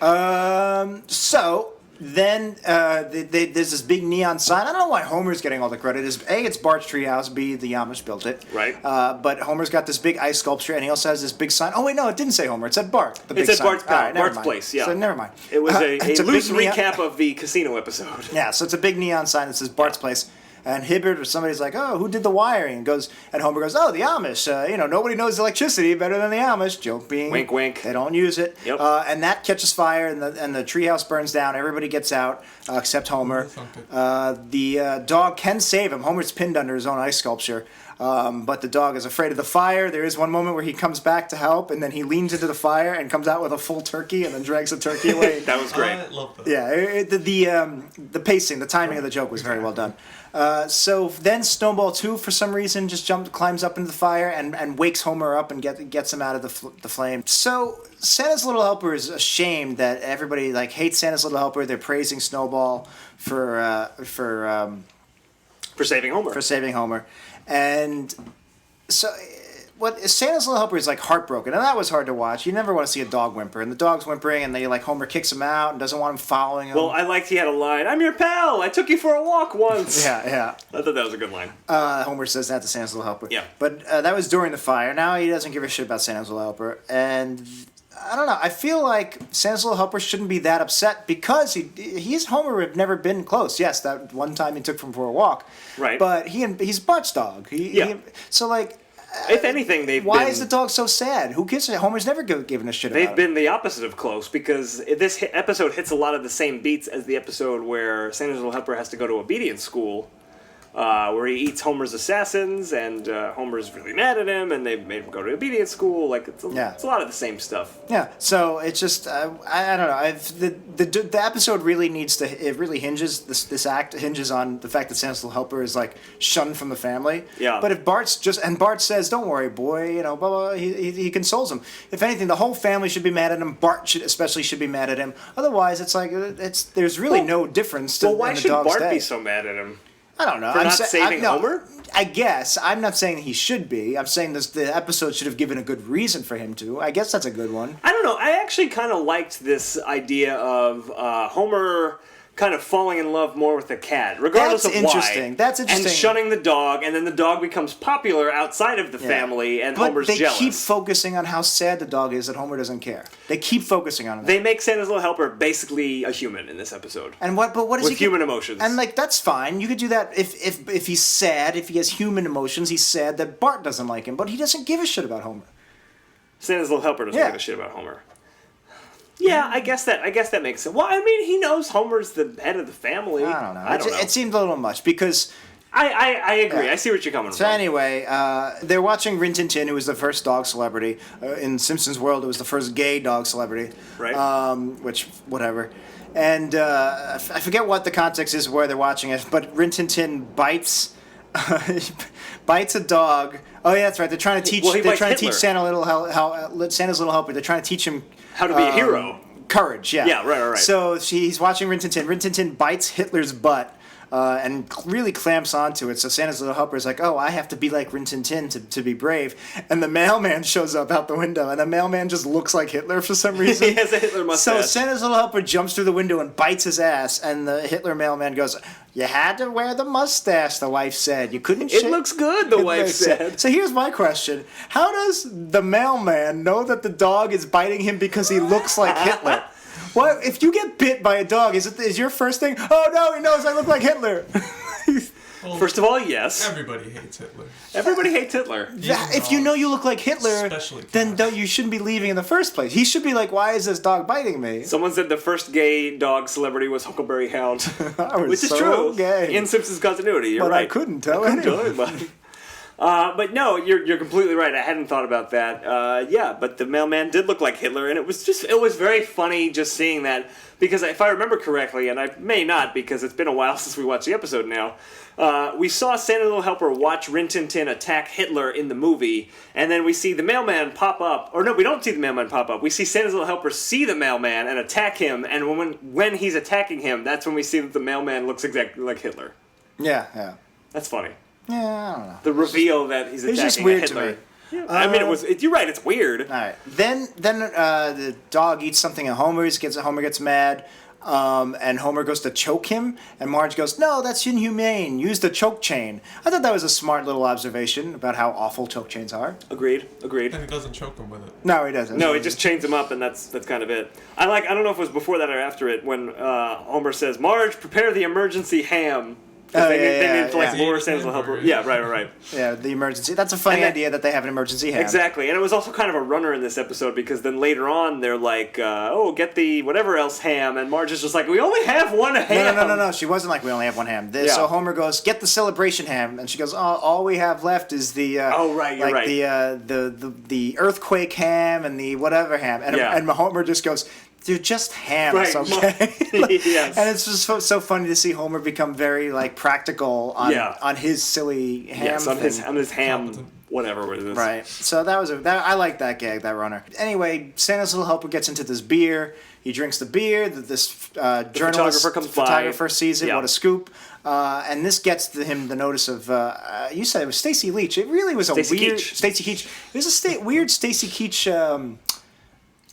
So then there's this big neon sign. I don't know why Homer's getting all the credit. It's Bart's treehouse. B, the Amish built it. Right. But Homer's got this big ice sculpture, and he also has this big sign. Oh wait, no, it didn't say Homer. It said Bart. The big said sign. Bart's All right, never Bart's mind. place, yeah. So never mind. It was It's a loose big neon- recap of the casino episode. Yeah, so it's a big neon sign that says Bart's place. And Hibbert or somebody's like, oh, who did the wiring? And Homer goes, oh, the Amish. Nobody knows electricity better than the Amish. Joke being, Wink, wink. They don't use it. Yep. And that catches fire, and the treehouse burns down. Everybody gets out except Homer. The dog can save him. Homer's pinned under his own ice sculpture. But the dog is afraid of the fire. There is one moment where he comes back to help, and then he leans into the fire and comes out with a full turkey, and then drags the turkey away. That was great. I love that. Yeah, the pacing, the timing of the joke was very well done. So then Snowball 2, for some reason, just climbs up into the fire and wakes Homer up and gets him out of the flame. So Santa's Little Helper is ashamed that everybody hates Santa's Little Helper. They're praising Snowball for For saving Homer. And so Santa's Little Helper is heartbroken, and that was hard to watch. You never want to see a dog whimper, and the dog's whimpering, and Homer kicks him out and doesn't want him following him. Well, I liked he had a line, "I'm your pal, I took you for a walk once." Yeah. I thought that was a good line. Homer says that to Santa's Little Helper. Yeah. But that was during the fire. Now he doesn't give a shit about Santa's Little Helper. And I don't know. I feel like Santa's Little Helper shouldn't be that upset because he's Homer have never been close. Yes, that one time he took him for a walk. Right. But he's Bart's dog. If anything, why is the dog so sad? Who gives a Homer's never given a shit about it. They've been the opposite of close because this episode hits a lot of the same beats as the episode where Santa's Little Helper has to go to obedience school where he eats Homer's assassins, and Homer's really mad at him, and they made him go to obedience school. Like it's a lot of the same stuff. Yeah, so it's just I don't know. The episode really needs to. It really hinges. This act hinges on the fact that Santa's little helper is like shunned from the family. Yeah. But if Bart says, "Don't worry, boy," you know, blah blah. He consoles him. If anything, the whole family should be mad at him. Bart especially should be mad at him. Otherwise, it's like there's really no difference. Well, why should Bart be so mad at him? I don't know. For not saving Homer? I guess. I'm not saying he should be. I'm saying the episode should have given a good reason for him to. I guess that's a good one. I don't know. I actually kind of liked this idea of Homer kind of falling in love more with the cat, regardless of why. That's interesting. And shunning the dog, and then the dog becomes popular outside of the family, and Homer's jealous. They keep focusing on how sad the dog is that Homer doesn't care. They keep focusing on that. They make Santa's little helper basically a human in this episode. And but what is with human emotions? And like that's fine. You could do that if he's sad, if he has human emotions. He's sad that Bart doesn't like him, but he doesn't give a shit about Homer. Santa's little helper doesn't give a shit about Homer. Yeah, I guess that makes sense. Well, I mean, he knows Homer's the head of the family. I don't know. It seemed a little much because I agree. I see what you're coming from. So anyway, they're watching Rin Tin Tin, who was the first dog celebrity. In Simpsons world, it was the first gay dog celebrity. Right. Which, whatever. And I forget what the context is where they're watching it, but Rin Tin Tin bites a dog. Oh yeah, that's right. They're trying to teach. They're trying to teach Santa's little helper. They're trying to teach him how to be a hero. Courage. Yeah. Yeah. Right. So he's watching Rin Tin Tin. Rin Tin Tin bites Hitler's butt. And really clamps onto it. So Santa's little helper is like, "Oh, I have to be like Rin Tin Tin to be brave." And the mailman shows up out the window, and the mailman just looks like Hitler for some reason. He has a Hitler mustache. So Santa's little helper jumps through the window and bites his ass, and the Hitler mailman goes, "You had to wear the mustache," the wife said. "You couldn't." It looks good, the wife said. So here's my question: how does the mailman know that the dog is biting him because he looks like Hitler? What if you get bit by a dog? Is your first thing? Oh no, he knows I look like Hitler. Well, first of all, yes. Everybody hates Hitler. Everybody hates Hitler. If you know you look like Hitler, then you shouldn't be leaving in the first place. He should be like, "Why is this dog biting me?" Someone said the first gay dog celebrity was Huckleberry Hound, which is true. Gay. In Simpsons continuity, you're but right. I couldn't tell anybody. But no, you're completely right. I hadn't thought about that. But the mailman did look like Hitler, and it was very funny just seeing that, because if I remember correctly, and I may not because it's been a while since we watched the episode now, we saw Santa Little Helper watch Rin Tin Tin attack Hitler in the movie, and then we see the mailman pop up. Or no, we don't see the mailman pop up. We see Santa's Little Helper see the mailman and attack him, and when he's attacking him, that's when we see that the mailman looks exactly like Hitler. Yeah. That's funny. Yeah, I don't know. The reveal that he's attacking just weird Hitler. to me. Yeah, I mean, you're right. It's weird. All right. Then the dog eats something, and Homer gets mad, and Homer goes to choke him, and Marge goes, "No, that's inhumane. Use the choke chain." I thought that was a smart little observation about how awful choke chains are. Agreed. And he doesn't choke him with it. No, he doesn't. No, he just chains him up, and that's kind of it. I don't know if it was before that or after it when Homer says, "Marge, prepare the emergency ham." They need to lure Santa's Little Helper. Yeah, right. Yeah, the emergency. That's a funny idea that they have an emergency ham. Exactly, and it was also kind of a runner in this episode because then later on they're like, get the whatever else ham, and Marge is just like, we only have one ham. No. She wasn't like, we only have one ham. So Homer goes, get the celebration ham, and she goes, all we have left is the you're right. the earthquake ham and the whatever ham, and Homer just goes, they're just hams, right. Okay? Yes. And it's just so funny to see Homer become very practical on his silly ham. Yes, on his ham, whatever it is. Right. So I like that gag, that runner. Anyway, Santa's Little Helper gets into this beer. He drinks the beer. This journalist, photographer sees it. Yeah. What a scoop! And this gets him the notice of. You said it was Stacy Leach. It really was Stacy Keach. It was a weird Stacy Keach.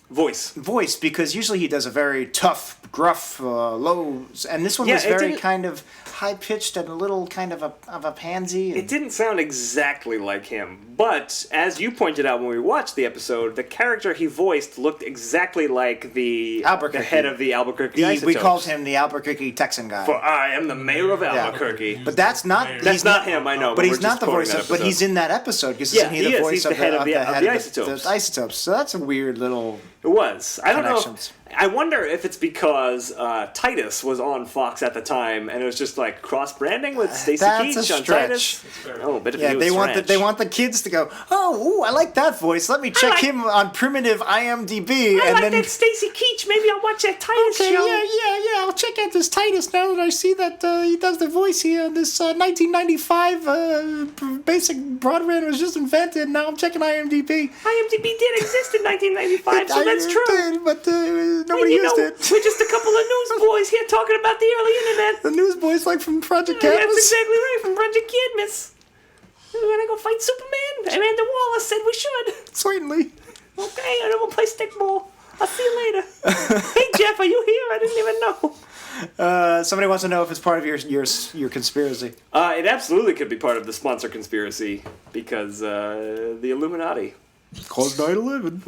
Voice, because usually he does a very tough, gruff, low, and this one was very kind of high-pitched and a little kind of a pansy. It didn't sound exactly like him, but as you pointed out when we watched the episode, the character he voiced looked exactly like the head of the Albuquerque Isotopes. We called him the Albuquerque Texan guy. For I am the mayor of Albuquerque. But that's not him, I know. But he's not the voice of, but he's in that episode, because isn't he the voice of the Isotopes? So that's a weird little... It was. I don't know. I wonder if it's because Titus was on Fox at the time, and it was just like cross-branding with Stacey Keach on Titus. Oh, but yeah, they want the kids to go, oh, I like that voice. Let me check him on primitive IMDb. I like that Stacey Keach. Maybe I'll watch that Titus show. Yeah. I'll check out this Titus now that I see that he does the voice here on this 1995 basic broadband was just invented. Now I'm checking IMDb. IMDb did exist in 1995, so that's true. Did, but nobody used it. We're just a couple of newsboys here talking about the early internet. The newsboys like from Project Cadmus. That's exactly right, from Project Cadmus. We're gonna go fight Superman. Amanda Wallace said we should. Certainly. Okay, and then we'll play stickball. I'll see you later. Hey, Jeff, are you here? I didn't even know. Somebody wants to know if it's part of your conspiracy. It absolutely could be part of the sponsor conspiracy because the Illuminati. Cause 9/11.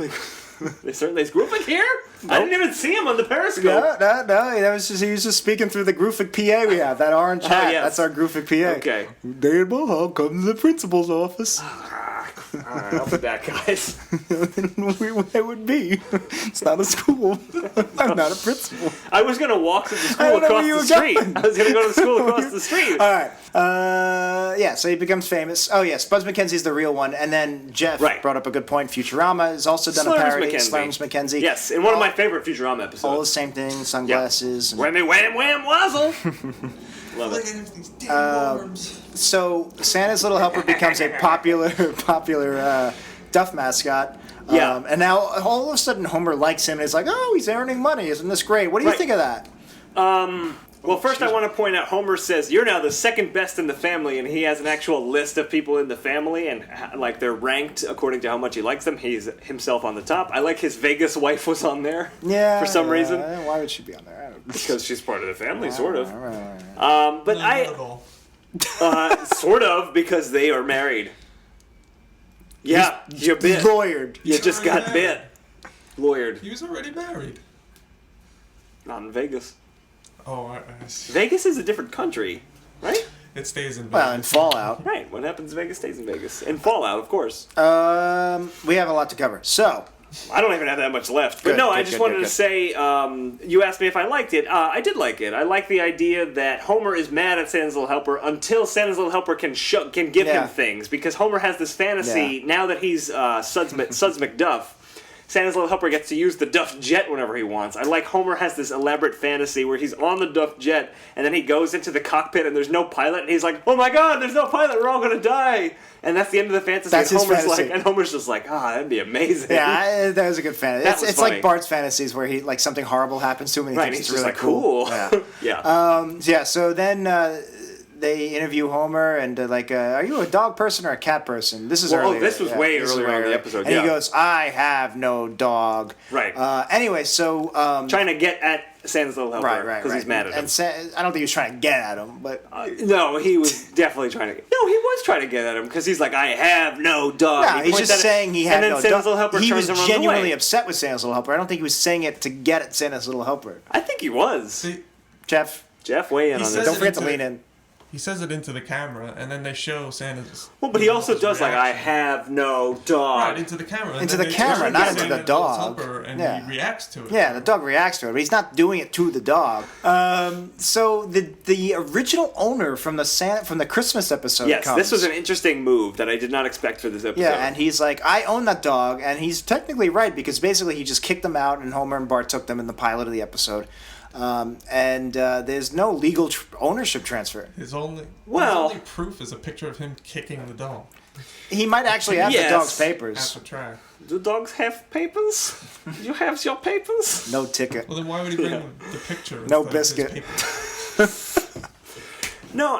They certainly. Is Grufik here? Nope. I didn't even see him on the Periscope. No. That was just he was just speaking through the Grufik PA we have. That orange hat. Yes. That's our Grufik PA. Okay. Dable, I'll come to the principal's office. Alright, I'll be back, guys. It would be. It's not a school. I'm not a principal. I was gonna walk to the school across the street. I was gonna go to the school across the street. All right. Yeah. So he becomes famous. Oh yes, Spuds MacKenzie's the real one, and then Jeff brought up a good point. Futurama has also done a parody. Slurms McKenzie. Yes, in one of my favorite Futurama episodes. All the same thing. Sunglasses. Yep. Whammy, wham, wham, wazzle. Love it. So Santa's Little Helper becomes a popular Duff mascot. And now all of a sudden Homer likes him and is like, oh, he's earning money. Isn't this great? What do you think of that? Well, first I want to point out Homer says, you're now the second best in the family, and he has an actual list of people in the family, and like they're ranked according to how much he likes them. He's himself on the top. I like his Vegas wife was on there for some reason. Why would she be on there? I don't know. Because she's part of the family, sort of. Right. But sort of, because they are married. Yeah, you're bit. Lawyered. You just got bit. Lawyered. He was already married. Not in Vegas. Oh, I see. Vegas is a different country, right? It stays in Vegas. Well, in Fallout. Right. What happens in Vegas stays in Vegas. In Fallout, of course. We have a lot to cover. So. I don't even have that much left. But I just wanted to say, you asked me if I liked it. I did like it. I like the idea that Homer is mad at Santa's Little Helper until Santa's Little Helper can give him things. Because Homer has this fantasy, now that he's Suds McDuff, Santa's Little Helper gets to use the Duff jet whenever he wants. I like Homer has this elaborate fantasy where he's on the Duff jet, and then he goes into the cockpit and there's no pilot, and he's like, oh my god, there's no pilot, we're all gonna die. And that's the end of the fantasy. That's and his fantasy. Homer's just like, that'd be amazing. Yeah, that was a good fantasy. It's funny. like Bart's fantasies where he like something horrible happens to him and he thinks it's really like, cool. Yeah. So then they interview Homer and are you a dog person or a cat person? This is earlier. This was way earlier in the episode. And he goes, I have no dog. Right. Anyway, so trying to get at Santa's Little Helper because he's mad at him. And I don't think he was trying to get at him, but no, he was definitely trying to. No, he was trying to get at him because he's like, I have no dog. No, he's just saying he had no dog. Santa's Little Helper he was turns him genuinely upset with Santa's Little Helper. I don't think he was saying it to get at Santa's Little Helper. I think he was. Jeff, weigh in on this. Don't forget to lean in. He says it into the camera, and then they show Santa's. Well, but he also does reaction. I have no dog. Right, into the camera. Into the camera, not into the dog. And he reacts to it. Yeah, the dog reacts to it, but he's not doing it to the dog. So the original owner from the Christmas episode comes. This was an interesting move that I did not expect for this episode. Yeah, and he's like, I own that dog, and he's technically right, because basically he just kicked them out, and Homer and Bart took them in the pilot of the episode. There's no legal ownership transfer. His only proof is a picture of him kicking the dog. He might actually have the dog's papers. At the track. Do dogs have papers? You have your papers? No ticket. Well, then why would he bring the picture? No biscuit. No,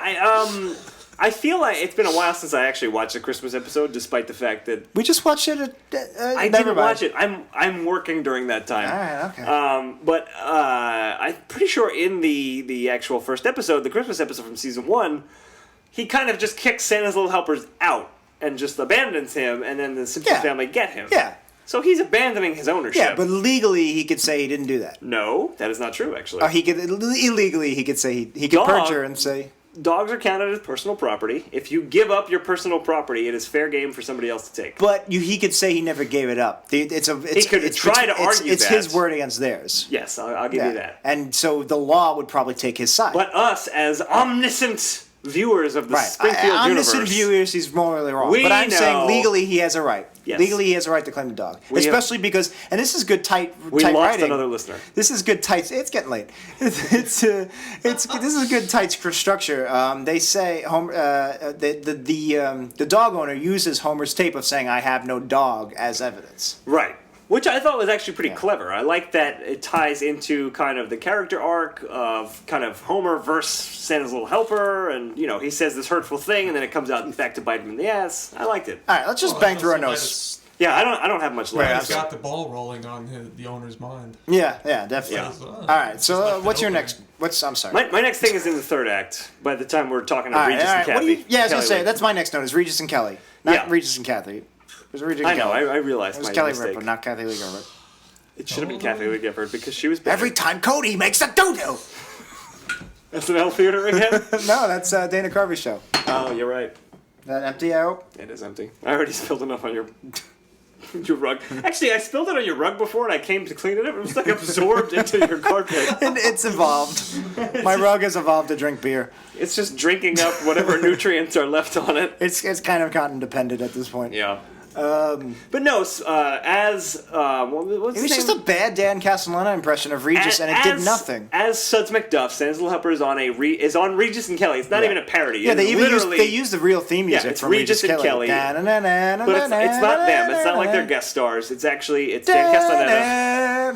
I feel like it's been a while since I actually watched the Christmas episode, despite the fact that we just watched it. I didn't watch it. I'm working during that time. All right, okay. But I'm pretty sure in the actual first episode, the Christmas episode from season 1, he kind of just kicks Santa's Little Helpers out and just abandons him, and then the Simpsons family get him. Yeah. So he's abandoning his ownership. Yeah, but legally he could say he didn't do that. No, that is not true. Actually, he could illegally he could say he could perjure and say. dogs are counted as personal property. If you give up your personal property, it is fair game for somebody else to take. But he could say he never gave it up. He could try to argue it's that. his word against theirs. Yes, I'll give you that. And so the law would probably take his side. But us, as omniscient viewers of the Springfield universe... Omniscient viewers, he's morally wrong. But I'm saying legally he has a right. Yes. Legally, he has a right to claim the dog. Especially because... And this is good tight lost writing. Another listener. This is good tight... It's getting late. This is good tight structure. They say... the dog owner uses Homer's tape of saying, I have no dog, as evidence. Right. Which I thought was actually pretty clever. I like that it ties into kind of the character arc of kind of Homer versus Santa's Little Helper, and, he says this hurtful thing, and then it comes out back to bite him in the ass. I liked it. All right, let's just bang through our notes. Yeah, I don't have much left. He's got the ball rolling on the owner's mind. Yeah, definitely. Yeah. All right, so what's your next... I'm sorry. My next thing is in the third act, by the time we're talking to Regis and Kathy. I was going to say, that's my next note, is Regis and Kelly. Not Regis and Kathy. I know, I realized my Kelly mistake. Ripa, not Kathy Lee Gifford. It should have been Kathy Lee Gifford because she was better. Every time Cody makes a dodo. SNL Theater again? No, that's Dana Carvey's show. Oh, you're right. That empty, I hope? It is empty. I already spilled enough on your rug. Actually, I spilled it on your rug before and I came to clean it up. It was like absorbed into your carpet. And it's evolved. My rug has evolved to drink beer. It's just drinking up whatever nutrients are left on it. It's kind of cotton dependent at this point. Yeah. But no, what's it was just a bad Dan Castellaneta impression of Regis, and it did nothing. As Suds McDuff, Santa's Little Helper is on Regis and Kelly. It's not even a parody. Yeah, they use the real theme music from Regis and Kelly. But it's not them. It's not like they're guest stars. It's Dan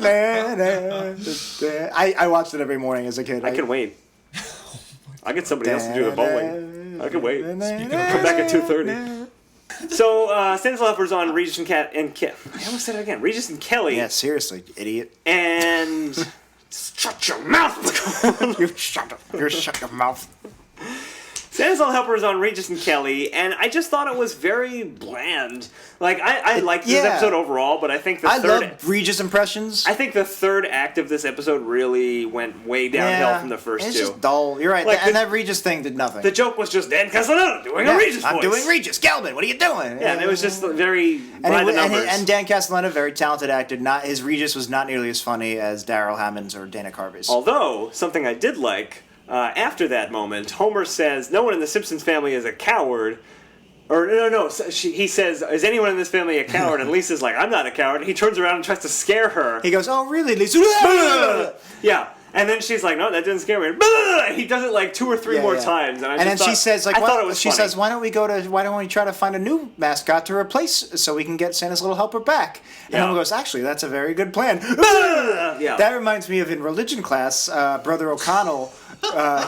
Castellaneta. I watched it every morning as a kid. I can wait. I'll get somebody else to do the bowling. I can wait. Come back at 2:30. So, Santa's Little Helper's on Regis and I almost said it again. Regis and Kelly. Yeah, seriously, idiot. And... shut your mouth! You shut your mouth. Santa's Little Helper is on Regis and Kelly, and I just thought it was very bland. Like, I liked this episode overall, but I think I love Regis impressions. I think the third act of this episode really went way downhill from the first two. It's just dull. You're right. And that Regis thing did nothing. The joke was just Dan Castellaneta doing a Regis voice. I'm doing Regis. Gelman, what are you doing? Yeah, and it was just very by the numbers. And Dan Castellaneta, very talented actor. His Regis was not nearly as funny as Daryl Hammond's or Dana Carvey's. Although, something I did like... after that moment, Homer says, no one in the Simpsons family is a coward. Or, no. He says, is anyone in this family a coward? And Lisa's like, I'm not a coward. He turns around and tries to scare her. He goes, oh, really, Lisa? Yeah. And then she's like, no, that didn't scare me. He does it like 2 or 3 more times. And then she says, like, I thought it was funny. She says, why don't we try to find a new mascot to replace so we can get Santa's Little Helper back? And Homer goes, actually, that's a very good plan. That reminds me of in religion class, Brother O'Connell.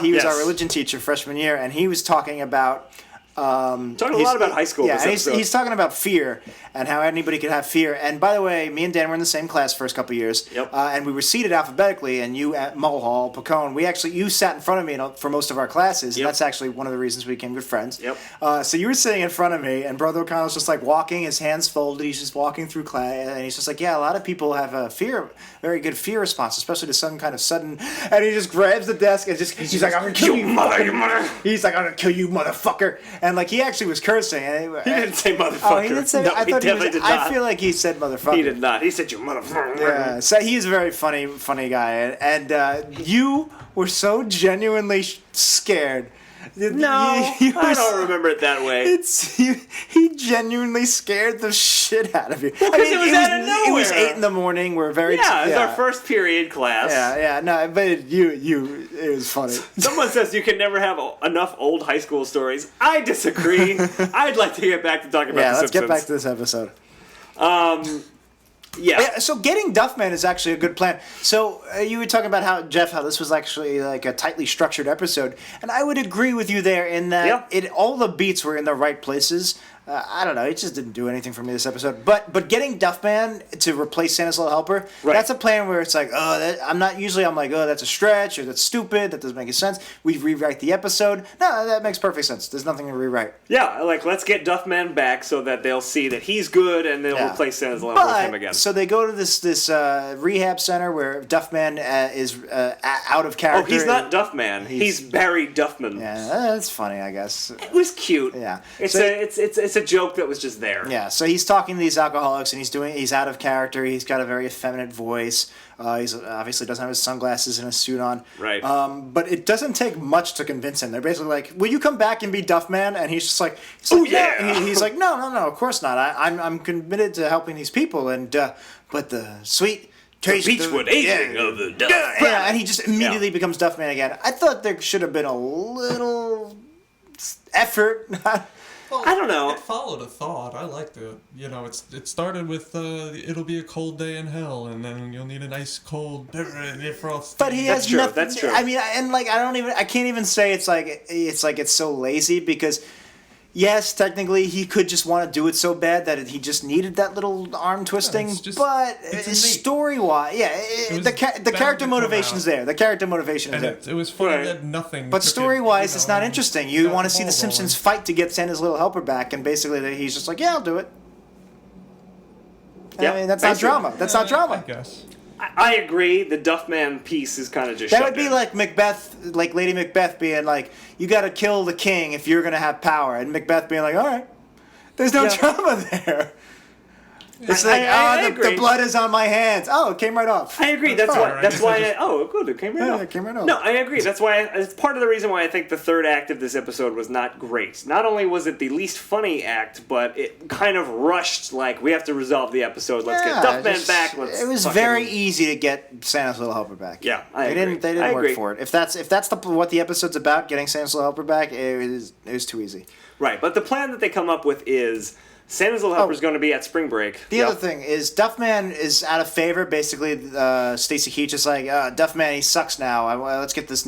He was our religion teacher freshman year, and he was talking about... talking a lot about high school. Yeah, and he's talking about fear and how anybody could have fear. And by the way, me and Dan were in the same class first couple of years. Yep. And we were seated alphabetically, and you at Mulhall, Pacone, you sat in front of me for most of our classes, and that's actually one of the reasons we became good friends. Yep. So you were sitting in front of me, and Brother O'Connell's just like walking, his hands folded, he's just walking through class, and he's just like, yeah, a lot of people have a very good fear response, especially to some kind of sudden, and he just grabs the desk and he's like, I'm gonna kill you, mother. He's like, I'm gonna kill you, motherfucker. And like, he actually was cursing. He didn't say motherfucker. Oh, he didn't say. No, he definitely did not. I feel like he said motherfucker. He did not. He said you motherfucker. Yeah. So he's a very funny guy, and you were so genuinely scared. No, I don't remember it that way. He genuinely scared the shit out of you. Well, because it was out of nowhere. It was 8 a.m. We're very it was our first period class. Yeah. No, but it was funny. Someone says you can never have enough old high school stories. I disagree. I'd like to get back to talking about the Simpsons. Let's get back to this episode. Yeah. So getting Duffman is actually a good plan. So you were talking about how this was actually like a tightly structured episode, and I would agree with you there in that all the beats were in the right places. I don't know. It just didn't do anything for me this episode. But getting Duffman to replace Santa's Little Helper, that's a plan where it's like, I'm like, that's a stretch or that's stupid. That doesn't make any sense. We rewrite the episode. No, that makes perfect sense. There's nothing to rewrite. Yeah, like let's get Duffman back so that they'll see that he's good and they'll replace Santa's Little Helper with him again. So they go to this rehab center where Duffman is out of character. Oh, he's not Duffman. He's Barry Duffman. Yeah, that's funny, I guess. It was cute. Yeah, it's a joke that was just there. Yeah, so he's talking to these alcoholics and he's out of character. He's got a very effeminate voice. He's obviously doesn't have his sunglasses and a suit on. Right. But it doesn't take much to convince him. They're basically like, "Will you come back and be Duffman?" And he's just like, He's like, "No, of course not. I'm committed to helping these people." And but the sweet. The Beechwood aging of the Duff. Yeah, and he just immediately becomes Duffman again. I thought there should have been a little effort. Well, I don't know. It followed a thought. I liked it. It started with it'll be a cold day in hell, and then you'll need an ice cold frost. But he has nothing. That's true. I mean, and like I can't even say it's so lazy because. Yes, technically, he could just want to do it so bad that he just needed that little arm twisting. But story-wise, the character motivation's there. The character motivation is there. It was funny that nothing. But story-wise, it's not interesting. You want to see the Simpsons fight to get Santa's Little Helper back, and basically he's just like, yeah, I'll do it. I mean, that's not drama. That's not drama. I guess. I agree. The Duffman piece is kind of just that would be like Macbeth, like Lady Macbeth being like, "You got to kill the king if you're gonna have power," and Macbeth being like, "All right." There's no drama there. It's the blood is on my hands. Oh, it came right off. I agree. That's why. Good. It came right off. It came right off. No, I agree. That's why. It's part of the reason why I think the third act of this episode was not great. Not only was it the least funny act, but it kind of rushed. Like, we have to resolve the episode. Let's get Duffman back. It was very easy to get Santa's Little Helper back. Yeah, They didn't work for it. If that's what the episode's about, getting Santa's Little Helper back, it was too easy. Right, but the plan that they come up with is. Santa's Little Helper is going to be at spring break. The other thing is Duffman is out of favor. Basically, Stacy Keach is like, Duffman, he sucks now. Let's get this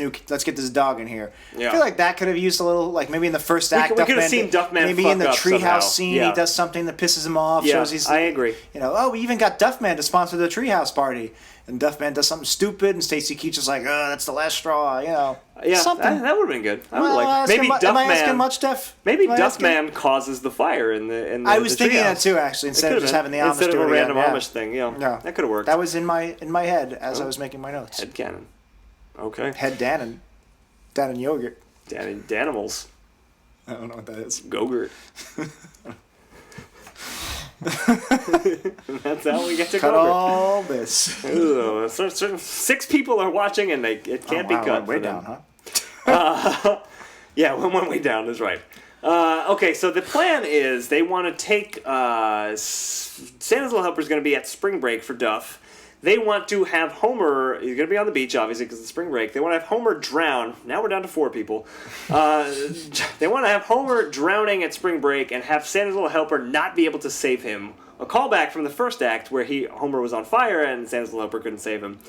dog in here. Yeah. I feel like that could have used a little, like maybe in the first act. We could have seen Duffman maybe in the treehouse scene. Yeah. He does something that pisses him off. Yeah, shows he's, I agree. We even got Duffman to sponsor the treehouse party. And Duffman does something stupid, and Stacy Keach is like, that's the last straw, Yeah, something. That would have been good. I would like maybe Duffman. Am I asking much, Steph? Maybe Duffman causes the fire in the I was thinking that too, actually, instead of just having the Amish instead of a random Amish thing. Yeah, that could have worked. That was in my head as I was making my notes. Head canon. Okay. Head Dannon. Dannon yogurt. Danimals. I don't know what that is. Gogurt. That's how we get to cut all this. Ooh, 6 people are watching, and it can't be cut. Way down, huh? Yeah, one way down is right. Okay, so the plan is they want to take Santa's Little Helper is going to be at spring break for Duff. They want to have Homer. He's going to be on the beach, obviously, because it's spring break. They want to have Homer drown. Now we're down to 4 people. They want to have Homer drowning at spring break and have Santa's Little Helper not be able to save him. A callback from the first act where Homer was on fire and Santa's Little Helper couldn't save him,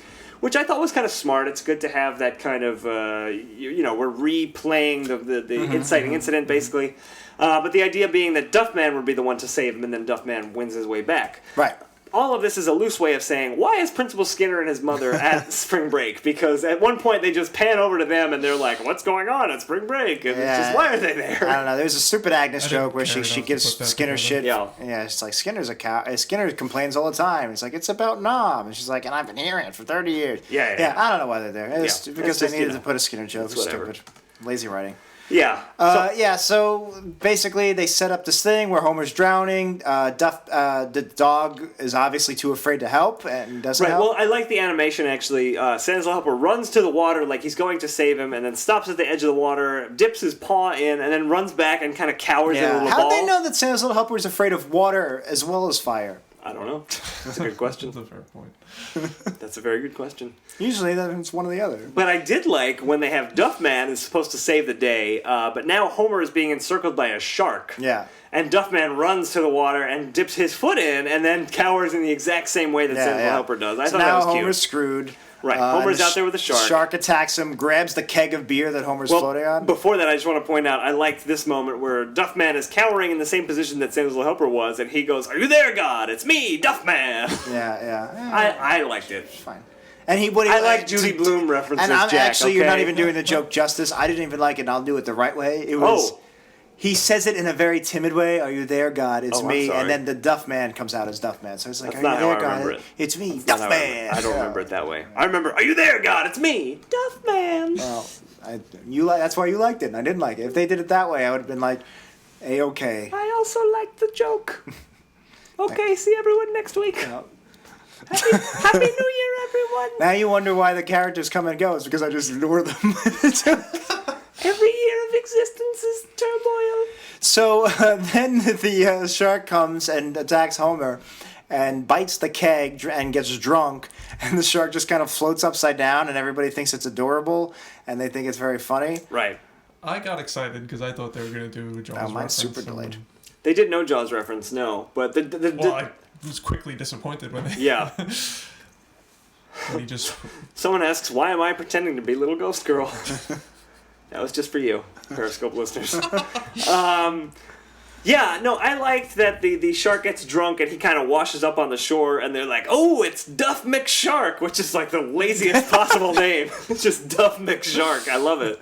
which I thought was kind of smart. It's good to have that kind of, we're replaying the inciting incident, basically. But the idea being that Duffman would be the one to save him, and then Duffman wins his way back. Right. All of this is a loose way of saying, why is Principal Skinner and his mother at spring break? Because at one point they just pan over to them and they're like, what's going on at spring break? And it's just, why are they there? I don't know. There's a stupid Agnes joke where she gives Skinner shit. Yeah. It's like, Skinner's a cow. Skinner complains all the time. It's like, it's about Nom. And she's like, and I've been hearing it for 30 years. Yeah. I don't know why they're there. It's because they needed to put a Skinner joke. It's stupid. Lazy writing. Yeah. So basically, they set up this thing where Homer's drowning. The dog is obviously too afraid to help and doesn't help. Well, I like the animation, actually. Santa's Little Helper runs to the water like he's going to save him, and then stops at the edge of the water, dips his paw in, and then runs back and kind of cowers in a little ball. How'd they know that Santa's Little Helper is afraid of water as well as fire? I don't know. That's a good question. That's a fair point. That's a very good question. Usually it's one or the other. But I did like when they have Duffman is supposed to save the day, but now Homer is being encircled by a shark. Yeah. And Duffman runs to the water and dips his foot in and then cowers in the exact same way that Santa's Little Helper does. I thought that was cute. Now Homer's screwed. Right, Homer's out there with a shark. Shark attacks him, grabs the keg of beer that Homer's floating on. Before that, I just want to point out, I liked this moment where Duffman is cowering in the same position that Santa's Little Helper was, and he goes, "Are you there, God? It's me, Duffman." Yeah. I liked it. Fine. And I like Judy Bloom references, and Jack, actually, okay? you're not even doing the joke justice. I didn't even like it, and I'll do it the right way. It was... Oh. He says it in a very timid way. "Are you there, God? It's I'm me." sorry. And then the Duffman comes out as Duffman. So it's like, That's "Are not you how there, I remember God? it. It's me, That's not how Duffman." I don't remember it that way. I remember, "Are you there, God? It's me, Duffman." Well, that's why you liked it, and I didn't like it. If they did it that way, I would have been like, A-okay. I also liked the joke. Okay, see everyone next week. Happy New Year, everyone. Now you wonder why the characters come and go. It's because I just ignore them. Every year of existence is turmoil. So then the shark comes and attacks Homer and bites the keg and gets drunk, and the shark just kind of floats upside down, and everybody thinks it's adorable, and they think it's very funny. Right. I got excited because I thought they were going to do Jaws reference. Mine's super delayed. They did no Jaws reference, no. But I was quickly disappointed when they... Yeah. when he just... Someone asks, "Why am I pretending to be little ghost girl?" That was just for you, Periscope listeners. Yeah, no, I liked that the shark gets drunk and he kind of washes up on the shore, and they're like, "Oh, it's Duff McShark," which is like the laziest possible name. It's just Duff McShark. I love it.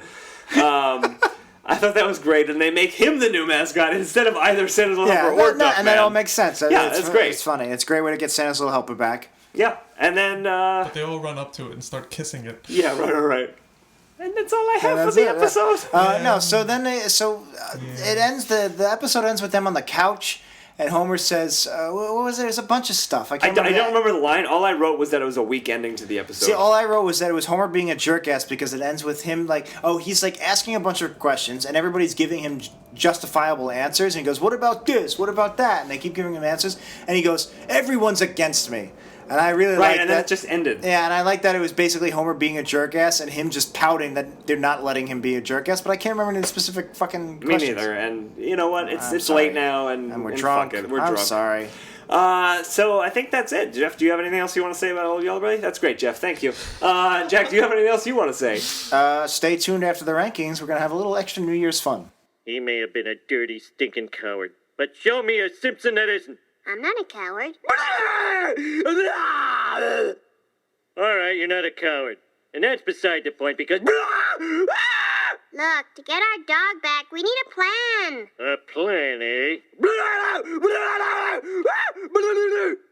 I thought that was great, and they make him the new mascot instead of either Santa's Little Helper or Duffman. And that all makes sense. Yeah, it's great. It's funny. It's a great way to get Santa's Little Helper back. Yeah, and then... But they all run up to it and start kissing it. Yeah, right. And that's all I have for the episode. No, so then it ends. The episode ends with them on the couch, and Homer says, "What was it? There's a bunch of stuff. I don't remember the line. All I wrote was that it was a weak ending to the episode. See, all I wrote was that it was Homer being a jerk ass because it ends with him he's like asking a bunch of questions, and everybody's giving him justifiable answers, and he goes, "What about this? What about that?" And they keep giving him answers, and he goes, "Everyone's against me." And I really like that. And then it just ended. Yeah, and I like that it was basically Homer being a jerk ass and him just pouting that they're not letting him be a jerk ass. But I can't remember any specific fucking questions. Me neither. And you know what? It's late now, and we're drunk. Fuck it. We're I'm drunk. sorry. So I think that's it. Jeff, do you have anything else you want to say about Old Yeller Belly? That's great, Jeff. Thank you. Jack, do you have anything else you want to say? Stay tuned after the rankings. We're gonna have a little extra New Year's fun. He may have been a dirty, stinking coward, but show me a Simpson that isn't. I'm not a coward. All right, you're not a coward. And that's beside the point because... Look, to get our dog back, we need a plan. A plan, eh?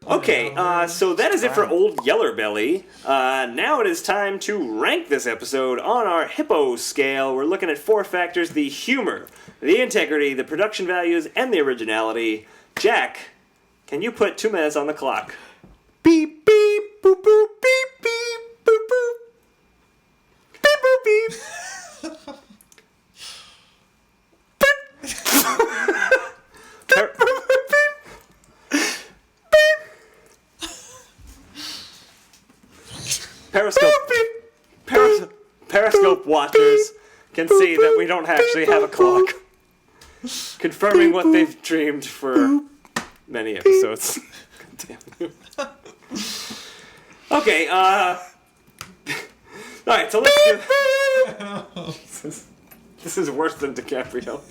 Okay, so that is it for Old Yeller Belly. Now it is time to rank this episode on our Hippo scale. We're looking at 4 factors: the humor, the integrity, the production values, and the originality. Jack, can you put 2 minutes on the clock? Beep, beep, boop, boop, beep, beep, boop, boop. Beep, boop, beep. Periscope watchers can see that we don't actually have a clock. Confirming what they've dreamed for many episodes. God damn. Okay, alright, so let's do... This is worse than DiCaprio.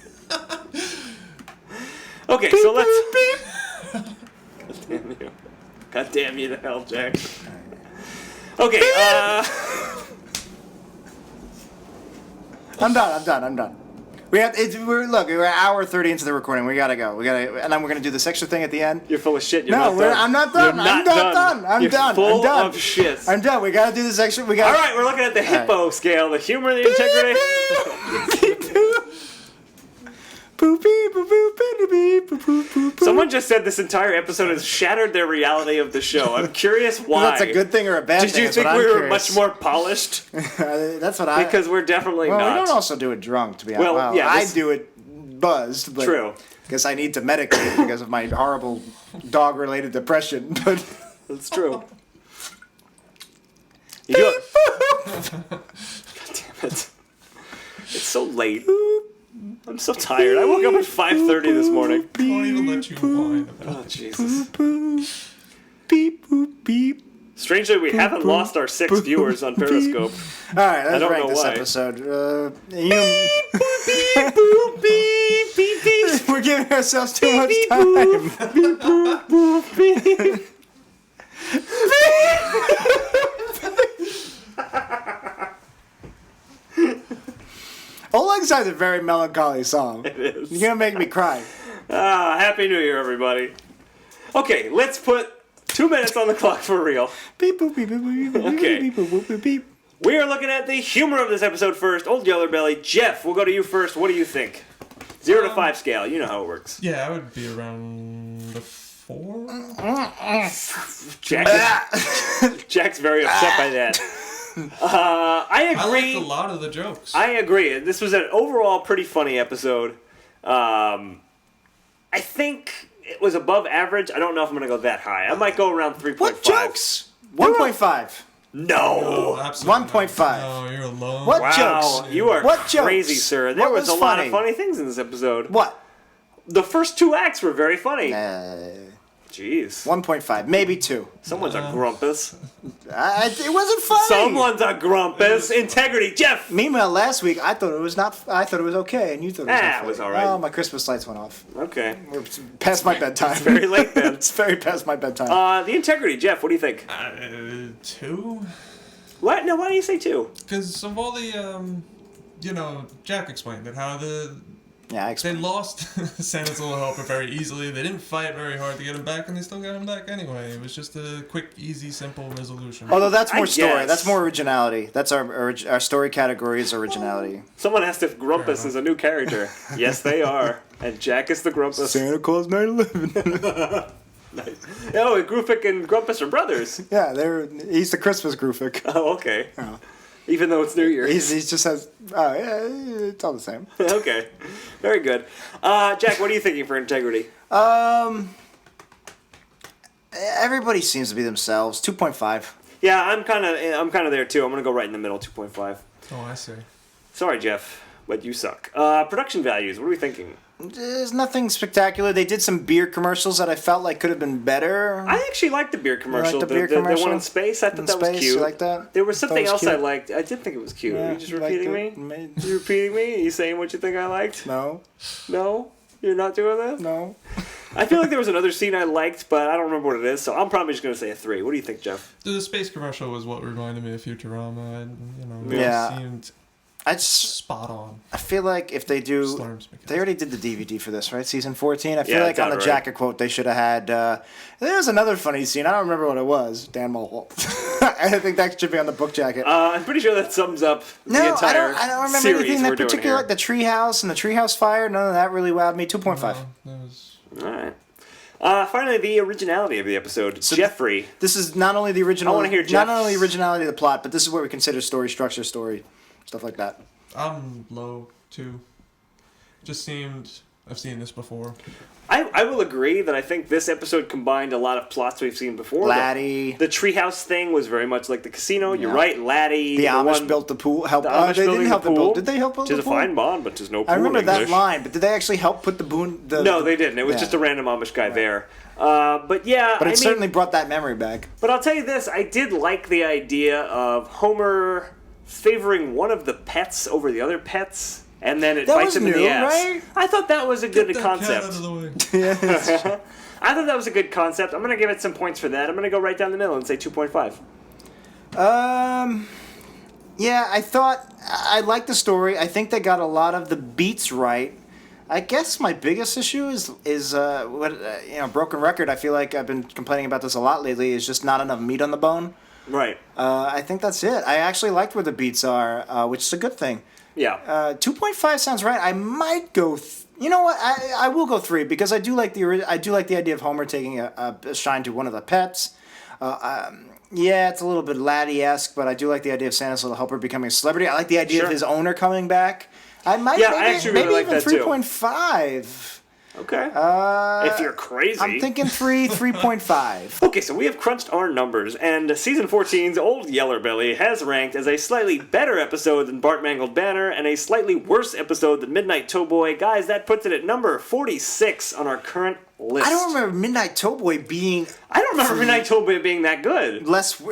Okay, so let's... God damn you. God damn you to hell, Jack. Okay, I'm done. We're an hour 30 into the recording. We gotta go. And then we're gonna do this extra thing at the end. You're full of shit. I'm not done. I'm done. You're full of shit. I'm done. We gotta do this extra. All right, we're looking at the Hippo scale, the humor, the integrity. Someone just said this entire episode has shattered their reality of the show. I'm curious why. That's a good thing or a bad thing. Did you think we were much more polished? That's what I... Because we're definitely not. Well, we don't also do it drunk, to be honest. Well, yeah, I do it buzzed. But true. Because I need to medicate because of my horrible dog-related depression. But that's true. You do it. God damn it. It's so late. I'm so tired. I woke up at 5:30 this morning. I won't even let you whine about Oh, Jesus. beep, boop, beep. Just Strangely, we haven't lost our 6 viewers on Periscope. All right, let's don't rank know this why. episode. Beep, boop, beep, beep, beep. We're giving ourselves too much time. Beep, boop, boop, beep. Old Lang Syne's a very melancholy song. It is. You're gonna make me cry. Happy New Year, everybody. Okay, let's put 2 minutes on the clock for real. Beep boop beep boop beep boop Okay. beep boop boop beep beep. We are looking at the humor of this episode first. Old Yeller Belly. Jeff, we'll go to you first. What do you think? 0 to 5 scale. You know how it works. Yeah, I would be around the 4. Jack's very upset by that. I I agree. liked a lot of the jokes. I agree. This was an overall pretty funny episode. I think it was above average. I don't know if I'm going to go that high. I might go around 3.5. What jokes? 1.5. No. Absolutely not. 1.5. No, you're alone. What Wow, jokes? you are What jokes? crazy, sir. There What was was a lot funny? of funny things in this episode. What? The first 2 acts were very funny. 1.5, maybe 2. Someone's a grumpus. It wasn't funny. Someone's a grumpus. Integrity, Jeff. Meanwhile, last week I thought it was not. I thought it was okay, and you thought it was okay. It was all right. Oh, my Christmas lights went off. Okay. We're past my bedtime. It's very late then. It's very past my bedtime. The integrity, Jeff. What do you think? 2? What? No. Why do you say 2? Because of all the, Jack explained it, how Yeah, I they explained. lost Santa's little helper very easily. They didn't fight very hard to get him back, and they still got him back anyway. It was just a quick, easy, simple resolution. Although that's more I story. guess. That's more originality. That's our story category is originality. Someone asked if Grumpus is a new character. Yes, they are. And Jack is the Grumpus. Santa Claus 9/11. Oh, Grufik and Grumpus are brothers. Yeah, he's the Christmas Grufik. Oh, okay. Even though it's New Year. He just has. Yeah, it's all the same. Okay. Very good. Jack, what are you thinking for integrity? Everybody seems to be themselves. 2.5. Yeah, I'm kind of there too. I'm gonna go right in the middle, 2.5. Oh, I see. Sorry, Jeff, but you suck. Production values. What are we thinking? There's nothing spectacular. They did some beer commercials that I felt like could have been better. I actually liked the beer commercial. the beer the commercial? one in space. I thought In that was space, cute. you like that? There was Thought something it was else I cute? liked. I did think it was cute. Yeah, Are you just you liked repeating it? me? You repeating me? Are you saying what you think I liked? No, No? You're not doing that? no. I feel like there was another scene I liked, but I don't remember what it is, so I'm probably just going to say a 3. What do you think, Jeff? The space commercial was what reminded me of Futurama. It Yeah. seemed I just. spot on. I feel like if they do, Slurms because- they already did the DVD for this, right? Season 14. I feel Yeah, like it's on out the already. jacket quote they should have had. There's another funny scene. I don't remember what it was. Dan Mole. I think that should be on the book jacket. I'm pretty sure that sums up the No, entire I don't remember series anything we're that doing particular, here. like the Treehouse and the Treehouse Fire. None of that really wowed me. 2.5. That was... All right. Finally, the originality of the episode. Jeffrey. This is not only the original. I wanna hear not Jeff's- only the originality of the plot, but this is what we consider story structure, story stuff like that. I'm low, 2. Just seemed... I've seen this before. I will agree that I think this episode combined a lot of plots we've seen before. Laddie. The treehouse thing was very much like the casino. You're Yeah. right, Laddie. The Amish one- built the pool. Help. the Amish They building didn't help the the pool. build. Did they help build Tis the a pool? fine bond, but 'tis no pool I remember in that English. line, but did they actually help put the boon? No, they didn't. It was Yeah. just a random Amish guy there. But yeah, But it I mean, certainly brought that memory back. But I'll tell you this: I did like the idea of Homer favoring one of the pets over the other pets, and then it That bites was him in new, the ass. right? I thought that was a good Get that cat concept. out of the way. I thought that was a good concept. I'm gonna give it some points for that. I'm gonna go right down the middle and say 2.5. Yeah, I liked the story. I think they got a lot of the beats right. I guess my biggest issue is broken record. I feel like I've been complaining about this a lot lately. Is just not enough meat on the bone. Right. I think that's it. I actually liked where the beats are, which is a good thing. Yeah. 2.5 sounds right. I might go. You know what? I will go 3 because I do like the idea of Homer taking a shine to one of the pets. Yeah, it's a little bit Laddie-esque, but I do like the idea of Santa's little helper becoming a celebrity. I like the idea Sure. of his owner coming back. I might Yeah, I actually really maybe like even that too. 3.5. Okay. If you're crazy. I'm thinking 3.5. Okay, so we have crunched our numbers, and Season 14's Old Yeller Belly has ranked as a slightly better episode than Bart Mangled Banner and a slightly worse episode than Midnight Towboy. Guys, that puts it at number 46 on our current list. I don't remember Midnight Towboy being... I don't remember Midnight Towboy being that good. It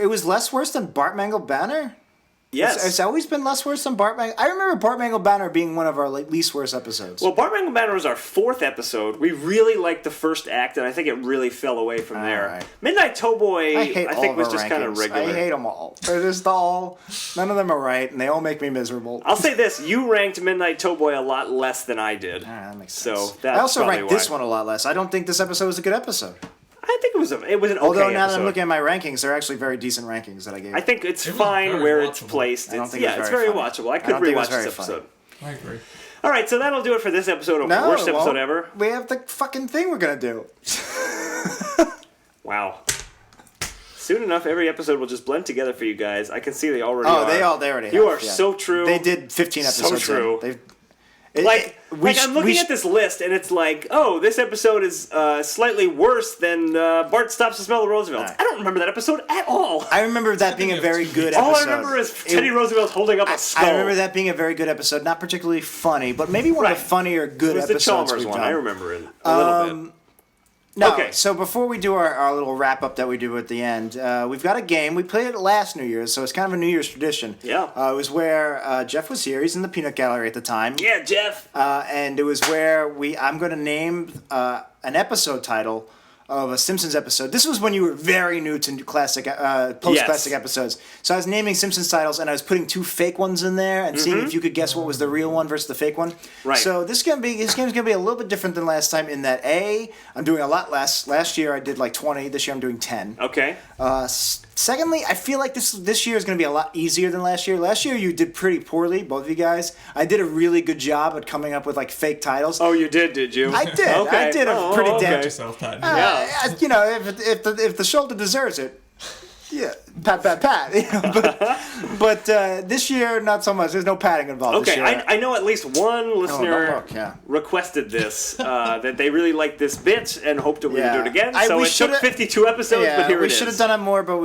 was less worse than Bart Mangled Banner? Yes. It's always been less worse than Bart Mangled... I remember Bart Mangled Banner being one of our least worst episodes. Well, Bart Mangled Banner was our 4th episode. We really liked the first act, and I think it really fell away from there. Right. Midnight Towboy, I think, was just kind of rankings. regular. I hate them all. They're just all... None of them are right, and they all make me miserable. I'll say this. You ranked Midnight Towboy a lot less than I did. That makes sense. So that's I also probably ranked why. this one a lot less. I don't think this episode was a good episode. I think it was an okay Although now episode. that I'm looking at my rankings, they're actually very decent rankings that I gave. I think it's It was fine very where it's watchable. placed. I don't It's, think it was it's very very funny. watchable. I could don't think it was rewatch very this funny. episode. I agree. All right, so that'll do it for this episode of No, Worst it Episode won't. Ever. We have the fucking thing we're going to do. Wow. Soon enough, every episode will just blend together for you guys. I can see they already are. They already You have, are yeah. so true. They did 15 So episodes. true. I'm looking at this list, and it's like, oh, this episode is slightly worse than Bart Stops to Smell the Roosevelts. Right. I don't remember that episode at all. I remember that being a very good episode. All I remember is Teddy Roosevelt holding up a skull. I remember that being a very good episode. Not particularly funny, but maybe one of the funnier good It was the episodes Chalmers we've one. done. I remember it a little bit. No, Okay. so before we do our little wrap-up that we do at the end, we've got a game. We played it last New Year's, so it's kind of a New Year's tradition. Yeah. It was where Jeff was here. He's in the peanut gallery at the time. Yeah, Jeff. And it was where I'm going to name an episode title of a Simpsons episode. This was when you were very new to classic, post-classic episodes. So I was naming Simpsons titles, and I was putting 2 fake ones in there and seeing if you could guess what was the real one versus the fake one. Right. So this game's gonna be a little bit different than last time in that I'm doing a lot less. Last year I did like 20. This year I'm doing 10. Okay. Secondly, I feel like this year is going to be a lot easier than last year. Last year you did pretty poorly, both of you guys. I did a really good job at coming up with like fake titles. Oh, you did you? I did. Okay. I did a pretty okay. damn. Yourself, Pat. You know, if the shoulder deserves it, yeah, pat. You know, but this year, not so much. There's no patting involved this Okay, year. I know at least one listener look, yeah. requested this, that they really liked this bit and hoped that we would do it again. We So it took shoulda- 52 episodes, but here it we is. should have done it more, but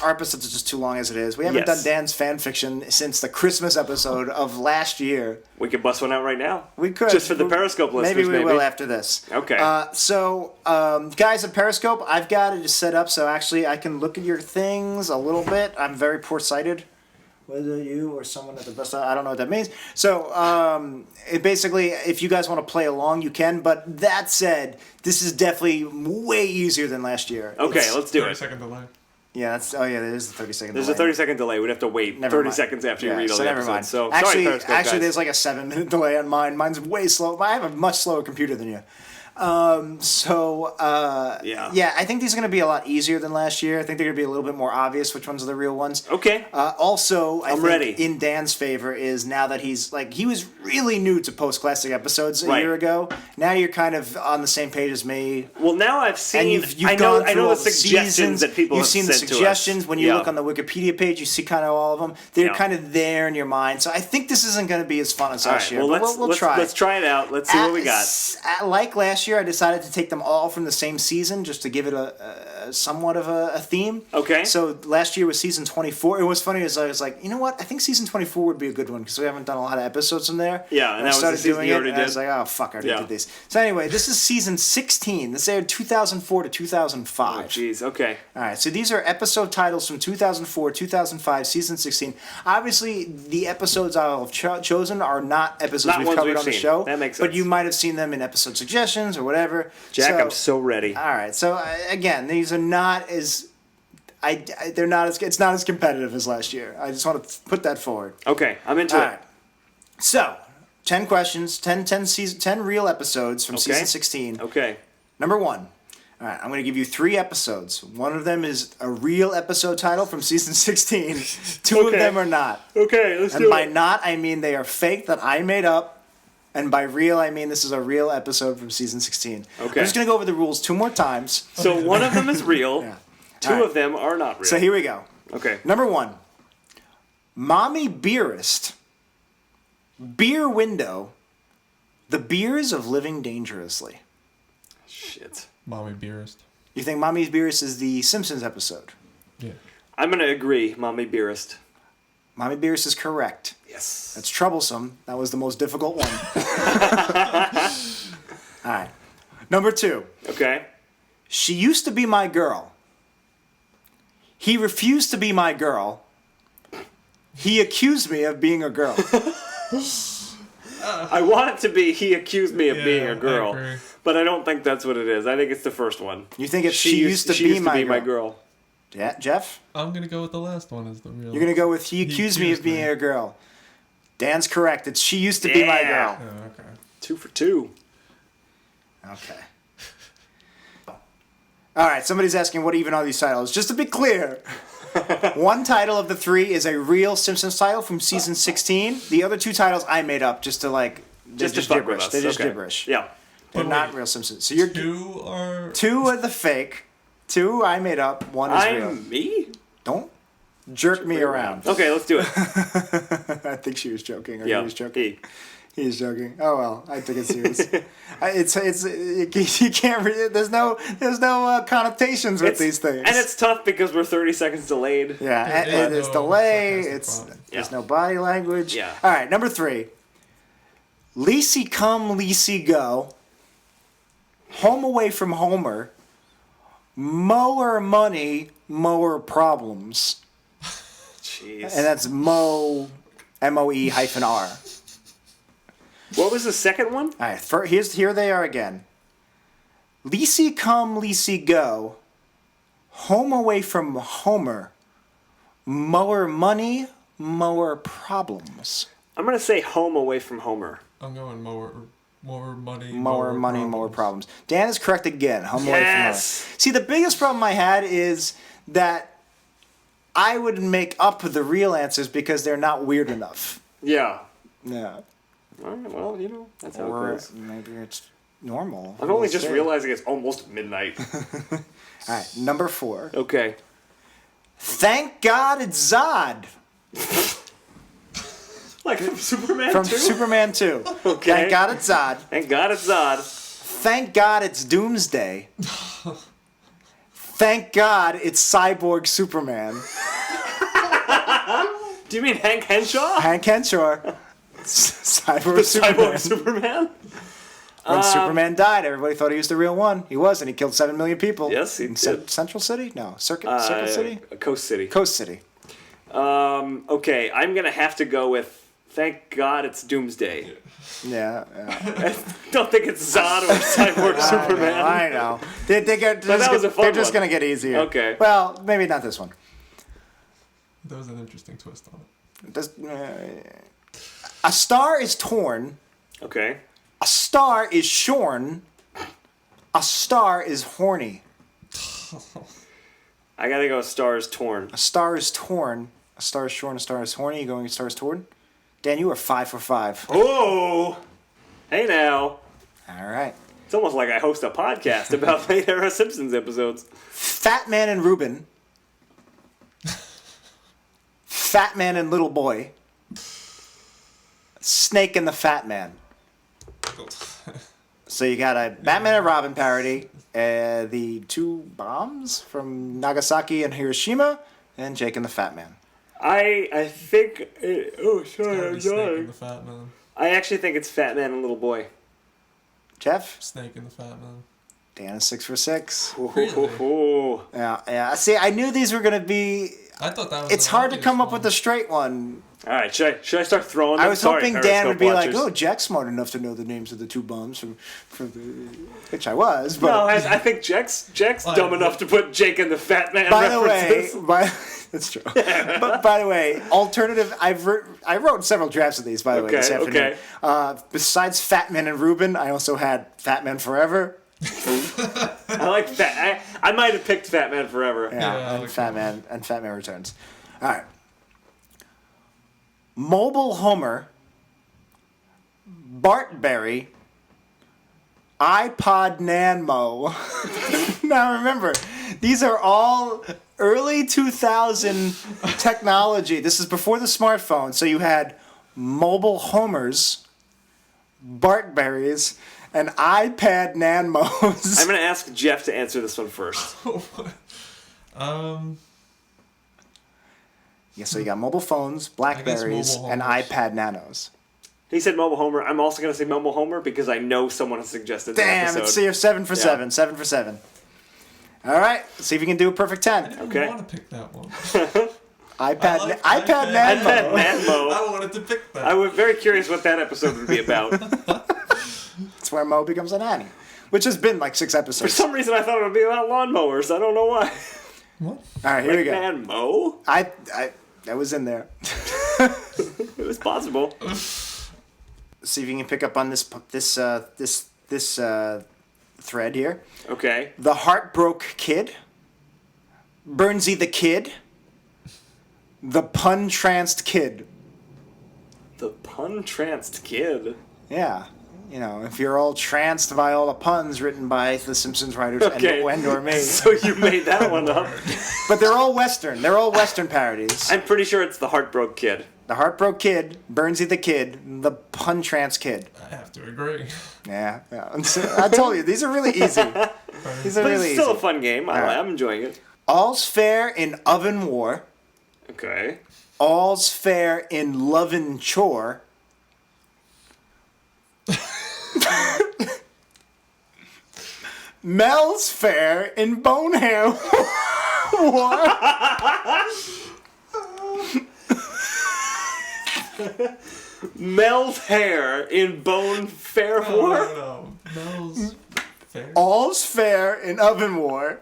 our episodes are just too long as it is. We haven't Yes. done Dan's fan fiction since the Christmas episode of last year. We could bust one out right now. We could. Just for the Periscope listeners, maybe. We will after this. Okay. Guys, at Periscope, I've got it set up so actually I can look at your things a little bit. I'm very poor-sighted. Whether you or someone at the best, I don't know what that means. So, it basically, if you guys want to play along, you can. But that said, this is definitely way easier than last year. Okay, let's do 30-second delay. Yeah, there is the 30-second There's a 30-second delay. We'd have to wait Never 30 mind. seconds after you Yeah, read all so the never episodes. mind. So, actually, sorry, Periscope guys. there's like a 7-minute delay on mine. Mine's way slow. I have a much slower computer than you. Yeah, I think these are going to be a lot easier than last year. I think they're going to be a little bit more obvious which ones are the real ones. Okay. Also, I think ready. in Dan's favor is now that he was really new to post-classic episodes a year ago. Now you're kind of on the same page as me. Well, now I've seen. And you've I gone know through all the the suggestions seasons. that people You've have seen the sent to us. suggestions. When you Yeah. look on the Wikipedia page, you see kind of all of them. They're Yeah. kind of there in your mind. So I think this isn't going to be as fun as All last right. year. Well, but we'll try. Let's try it out. Let's see what we got. Like last year, I decided to take them all from the same season just to give it a somewhat of a theme. Okay. So last year was season 24. It was funny as I was like, you know what? I think season 24 would be a good one because we haven't done a lot of episodes from there. Yeah, and that I was the started season doing you it, already and I was did. like, oh fuck, I already Yeah. did these. So anyway, this is season 16. This aired 2004 to 2005. Oh, jeez. Okay. All right, so these are episode titles from 2004, 2005, season 16. Obviously, the episodes I'll have chosen are not episodes Not we've ones covered we've on the seen. show. That makes But sense. you might have seen them in episode suggestions or whatever. Jack, I'm so ready. All right, so again, these are not as... they're not as... It's not as competitive as last year. I just want to put that forward. Okay, I'm into All it. right. So, 10 questions, 10 real episodes from Okay. season 16. Okay. Number 1. All right, I'm going to give you 3 episodes. One of them is a real episode title from season 16. 2 of Okay. them are not. Okay, let's And by not, I mean they are fake that I made up. And by real, I mean this is a real episode from season 16. Okay. I'm just going to go over the rules 2 more times. So one of them is real. Yeah. 2 All right. of them are not real. So here we go. Okay. Number 1. Mommy Beerist. Beer Window. The Beers of Living Dangerously. Shit. Mommy Beerist. You think Mommy Beerist is the Simpsons episode? Yeah. I'm going to agree, Mommy Beerist. Mommy Beerist is correct. Yes. That's troublesome. That was the most difficult one. All right. Number 2. Okay. She used to be my girl. He refused to be my girl. He accused me of being a girl. I want it to be he accused me of being a girl, I agree. but I don't think that's what it is. I think it's the first one. You think it's she used to be my girl? Yeah, Jeff? I'm gonna go with the last one as the real. You're going to go with he accused me of being a girl. Dan's correct. It's she used to be my girl. Oh, okay. 2 for 2. Okay. All right, somebody's asking what even are these titles. Just to be clear, one title of the 3 is a real Simpsons title from season 16. The other 2 titles I made up just to just fuck with gibberish. us. They're just Okay. gibberish. Yeah. They're But not wait, real Simpsons. So you're 2 are. 2 are the fake. 2 I made up. 1 is real. I'm me? Don't jerk me around. Okay, let's do it. I think she was joking. Or Yeah. he was joking. He. He's joking. Oh well, I took it serious. You can't. There's no connotations with these things. And it's tough because we're 30 seconds delayed. yeah, and Yeah, there's no delay. sarcastic thought. There's Yeah. no body language. Yeah. All right, number 3. Lacey come, Lacey go. Home away from Homer. Mower money, mower problems. Jeez. And that's Mo, MOE -R. What was the second one? All right, here they are again. Lacey come, Lacey go. Home away from Homer. Mower money, mower problems. I'm going to say home away from Homer. I'm going more money. Mower money, mower problems. Dan is correct again. Home away from Homer. Yes. See, the biggest problem I had is that I would make up the real answers because they're not weird enough. Yeah. Yeah. All right, well, that's how it Or goes. maybe it's normal. I'm only just Say. realizing it's almost midnight. All right, number 4. Okay. Thank God it's Zod Like from Superman from 2? Superman 2. Okay. Thank God it's Zod. Thank God it's Zod. Thank God it's Doomsday. Thank God it's Cyborg Superman. Do you mean Hank Henshaw? Hank Henshaw. Cyborg Superman. Cyborg Superman? When Superman died, everybody thought he was the real one. He was, and he killed 7 million people. Yes, he In did. Central City? No, Circle City? Coast City. Coast City. Okay, I'm going to have to go with thank God it's Doomsday. Yeah. I don't think it's Zod or Cyborg Superman. I know. They're that was a fun just one. going to get easier. Okay. Well, maybe not this one. That was an interesting twist on it. A star is torn. Okay. A star is shorn. A star is horny. I got to go Stars Torn. A star is torn. A star is shorn. A star is horny. You going a star is torn? Dan, you are 5 for 5. Oh! Hey now. All right. It's almost like I host a podcast about late era Simpsons episodes. Fat Man and Reuben. Fat Man and Little Boy. Snake and the Fat Man. So you got a Batman and Robin parody, the 2 bombs from Nagasaki and Hiroshima, and Jake and the Fat Man. I think... oh, sorry, Gotta I'm be Snake sorry. and the Fat Man. I actually think it's Fat Man and Little Boy. Jeff? Snake and the Fat Man. Dan is 6 for 6. Ooh. Yeah. See, I knew these were going to be... I thought that was. It's an hard to obvious come up one. with a straight one. All right, should I start throwing them? I was Sorry, hoping Dan would be Periscope like, watchers. "Oh, Jack's smart enough to know the names of the 2 bombs from the," which I was. But No, I think Jack's dumb enough to put Jake and the Fat Man by the way, references. that's true. But by the way, alternative. I wrote several drafts of these. By the way, this afternoon. Okay. Besides Fat Man and Reuben, I also had Fat Man Forever. I like Fat. I might have picked Fat Man Forever. Yeah, and okay. Fat Man Returns. All right. Mobile Homer, Bartberry, iPod Nan-Moes. Now remember, these are all early 2000 technology. This is before the smartphone. So you had mobile Homers, Bartberries, An iPad Nan-Moes. I'm going to ask Geoff to answer this one first. Yeah, so you got mobile phones, Blackberries, mobile and homers. iPad Nanos. He said Mobile Homer. I'm also going to say Mobile Homer because I know someone has suggested that Damn, episode. so you're 7 for 7. 7 for 7. All right, see if you can do a perfect 10. Okay. I want to pick that one. iPad iPad Nan-Moes. iPad Nan-Moes. I wanted to pick that. I was very curious what that episode would be about. It's where Mo becomes a nanny, which has been like 6 For episodes. some reason, I thought it would be about lawnmowers. I don't know why. What? All right, here we go. Nan-Moes? I was in there. It was possible. See if you can pick up on this thread here. Okay. The Heartbroke Kid, Burnsy the Kid, the Pun-Tranced Kid. The pun-tranced kid. Yeah. You know, if you're all tranced by all the puns written by the Simpsons writers Okay. and or me. So you made that one up. But they're all Western. They're all Western parodies. I'm pretty sure it's the Heartbroke Kid. The Heartbroke Kid, Burnsy the Kid, the Pun-Tranced Kid. I have to agree. Yeah. I told you, these are really easy. These are But really it's still easy. a fun game. right. I'm enjoying it. All's fair in oven war. Okay. All's fair in lovin' chore. Mel's fair in bone hair war. Mel's hair in Bone Fair War? No. Mel's fair. All's fair in oven war.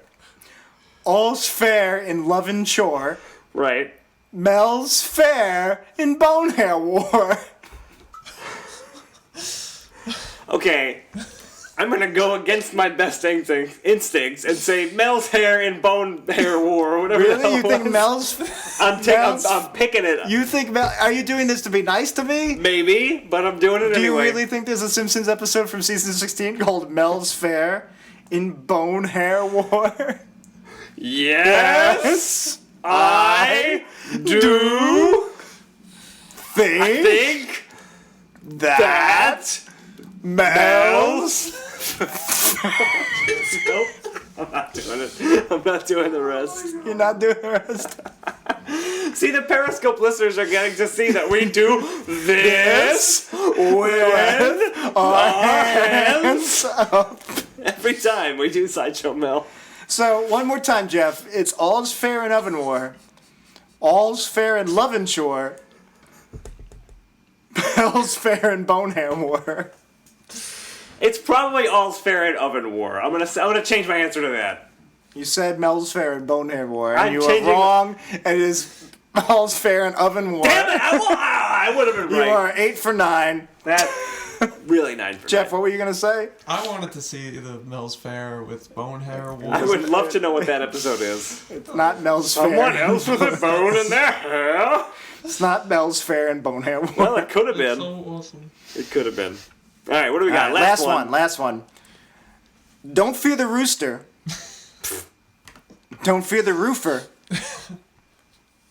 All's fair in lovin' chore. Right. Mel's fair in bone hair war. Okay. I'm gonna go against my best instincts and say Mel's hair in Bone Hair War or whatever. the Really? hell You it think was. Mel's... I'm picking it. You think Mel... Are you doing this to be nice to me? Maybe, but I'm doing it Do you anyway. really think there's a Simpsons episode from season 16 called Mel's Fair in Bone Hair War? Yes, I do think that Mel's... Nope. I'm not doing it. I'm not doing the rest. You're not doing the rest. See, the Periscope listeners are getting to see that we do this with our hands up. every time we do Sideshow Mel. So, one more time, Jeff. It's All's Fair in Oven War. All's Fair in Lovin' Shore. Mel's Fair in Bone Hair War. It's probably All's Fair in Oven War. I'm gonna change my answer to that. You said Mel's Fair in Bone Hair War, and I'm you are changing- wrong. It is All's Fair in Oven War. Damn it! I would have been You right. are 8 for 9. That really 9 for Jeff, 9. what were you gonna say? I wanted to see the Mel's Fair with bone hair. I would love to know what that episode is. It's not Mel's Fair. Someone else with a bone in their hair. It's not Mel's Fair in Bone Hair War. Well, it could have been. So awesome. It could have been. All right, what do we got? All right, last one. Don't fear the rooster. Don't fear the roofer.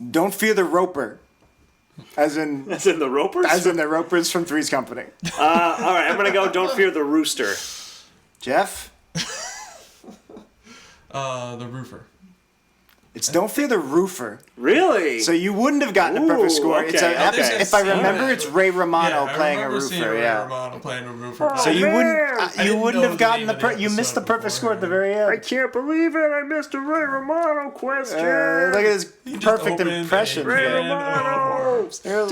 Don't fear the roper. As in That's in the Ropers? the ropers from Three's Company. All right, I'm going to go Don't Fear the Rooster. Jeff? The roofer. It's Don't Fear the Roofer. Really? So you wouldn't have gotten a perfect Ooh, score. It's okay, okay. If I remember, Yeah. it's Ray Romano I playing a remember seeing roofer. Ray Yeah. Romano playing a roofer. So you wouldn't I you didn't wouldn't know have the gotten name the of the you missed the episode perfect score at the beforehand. very end. can't believe it. I missed a Ray Romano question. Look at his He just perfect opened impression. a can Yeah. of worms. Dan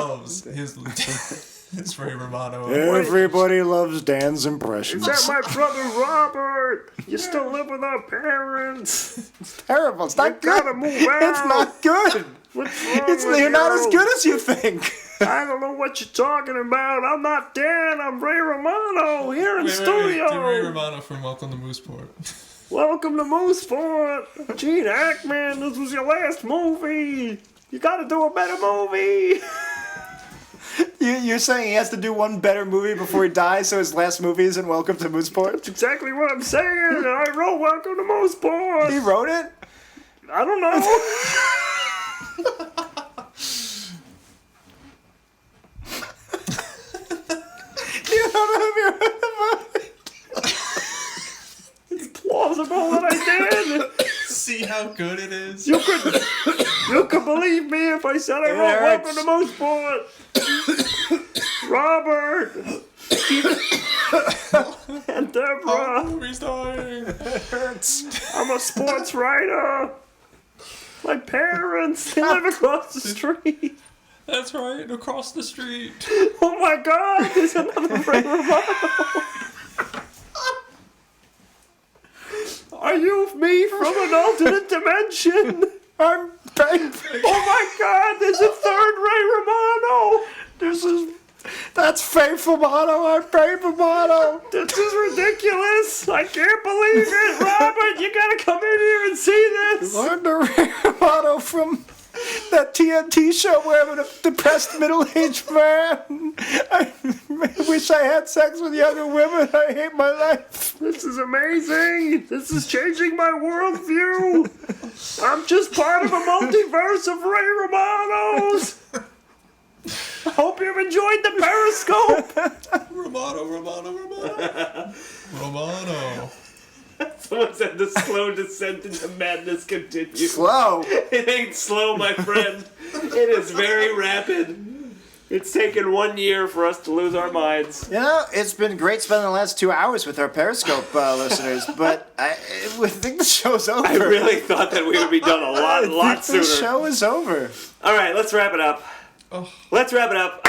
loves his Ray Romano. Everybody loves Dan's impressions. my brother Robert. You still live with our parents. Terrible. It's not good. gotta move It's out. not good. What's wrong You're not as good as you think. I don't know what you're talking about. I'm not Dan. I'm Ray Romano here in Wait, do Ray Romano from Welcome to Mooseport. Welcome to Mooseport. Gene Hackman, this was your last movie. You gotta do a better movie. You're saying he has to do one better movie before he dies, so his last movie isn't Welcome to Mooseport? That's exactly what I'm saying. I wrote Welcome to Mooseport. He wrote it? I don't know. You don't know if he wrote the how good it is? You could believe me if I said I wrote Welcome to Mooseport. Robert. And Deborah. Oh, he's dying. It hurts. I'm a sports writer. My parents, they live across the street. That's right, across the street. Oh my God, there's another Ray Romano. Are you me from an alternate dimension? I'm Babe. Oh my God, there's a third Ray Romano. That's Faithful Motto. I'm Faithful Motto. This is ridiculous. I can't believe it. Robert, you gotta come in here and see this. Learned the Ray Romano from that TNT show where I'm a depressed middle-aged man. I wish I had sex with younger women. I hate my life. This is amazing. This is changing my worldview. I'm just part of a multiverse of Ray Romanos. I hope you've enjoyed the Periscope. Romano. Someone said the slow descent into madness continues. Slow. It ain't slow, my friend. It is very rapid. It's taken 1 year for us to lose our minds. You know, it's been great spending the last 2 hours with our Periscope listeners, but I think the show's over. I really thought that we would be done a lot sooner. The show is over. All right, let's wrap it up. Let's wrap it up.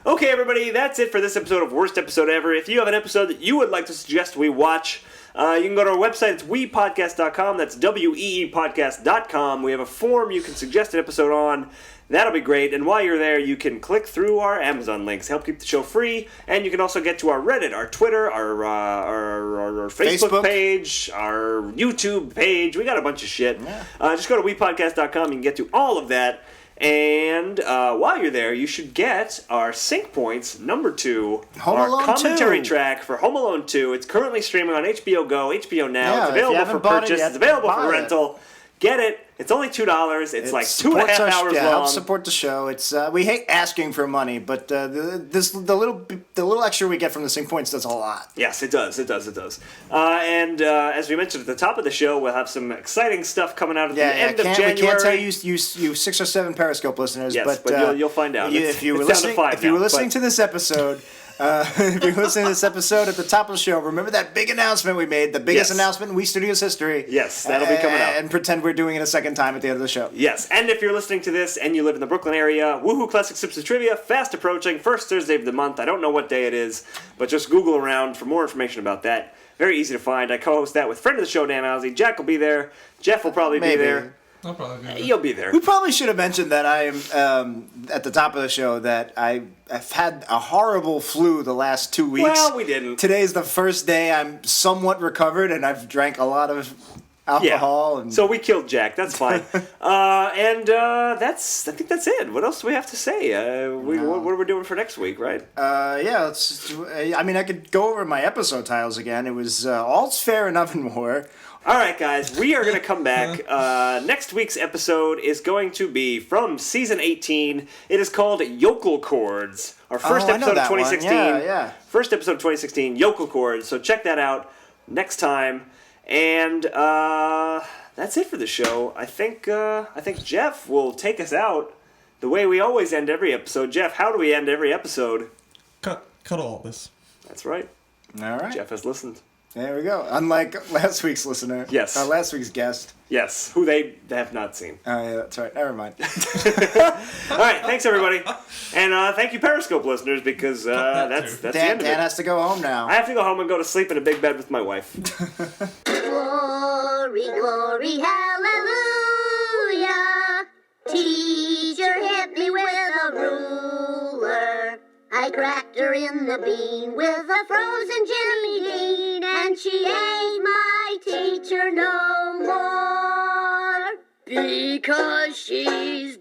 Okay, everybody, that's it for this episode of Worst Episode Ever. If you have an episode that you would like to suggest we watch, you can go to our website. It's weepodcast.com. That's weepodcast.com. We have a form you can suggest an episode on. That'll be great. And while you're there, you can click through our Amazon links. Help keep the show free. And you can also get to our Reddit, our Twitter, our Facebook page, our YouTube page. We got a bunch of shit. Yeah. Just go to weepodcast.com. You can get to all of that. And while you're there, you should get our Sync Points number 2, our commentary track for Home Alone 2. It's currently streaming on HBO Go, HBO Now. Yeah, it's available for purchase. It's available for rental. Get it. It's only $2. It's like 2.5 hours long. Help support the show. It's we hate asking for money, but the little extra we get from the Sync Points does a lot. Yes, it does. And as we mentioned at the top of the show, we'll have some exciting stuff coming out at the end of January. We can't tell you 6 or 7 Periscope listeners, yes, but you'll find out. If you were listening to this episode. If you're listening to this episode at the top of the show, remember that big announcement we made, the biggest announcement in We Studios history. Yes, that'll be coming out. And pretend we're doing it a second time at the end of the show. Yes, and if you're listening to this and you live in the Brooklyn area, Woohoo Classic Simpsons Trivia, fast approaching, first Thursday of the month. I don't know what day it is, but just Google around for more information about that. Very easy to find. I co-host that with friend of the show, Nan-Moes. Jack will be there. Jeff will probably be there. I'll probably be there. You'll be there. We probably should have mentioned that I am at the top of the show that I've had a horrible flu the last 2 weeks. Well, we didn't. Today's the first day I'm somewhat recovered, and I've drank a lot of alcohol. And so we killed Jack. That's fine. I think that's it. What else do we have to say? What are we doing for next week, right? Yeah. I could go over my episode titles again. It was All's Fair and Oven War. All right, guys, we are going to come back. Next week's episode is going to be from Season 18. It is called Yokel Chords. Our first episode of 2016. Yeah. First episode of 2016, Yokel Chords. So check that out next time. And that's it for the show. I think Jeff will take us out the way we always end every episode. Jeff, how do we end every episode? Cut all this. That's right. All right. Jeff has listened. There we go. Unlike last week's listener. Yes. Last week's guest. Yes, who they have not seen. Oh, yeah, that's right. Never mind. All right, thanks, everybody. And thank you, Periscope listeners, because that's the end of it. Dan has to go home now. I have to go home and go to sleep in a big bed with my wife. Glory, glory, hallelujah. Teacher hit me with a ruler. I cracked her in the bean with a frozen Jimmy Dean, and she ain't my teacher no more, because she's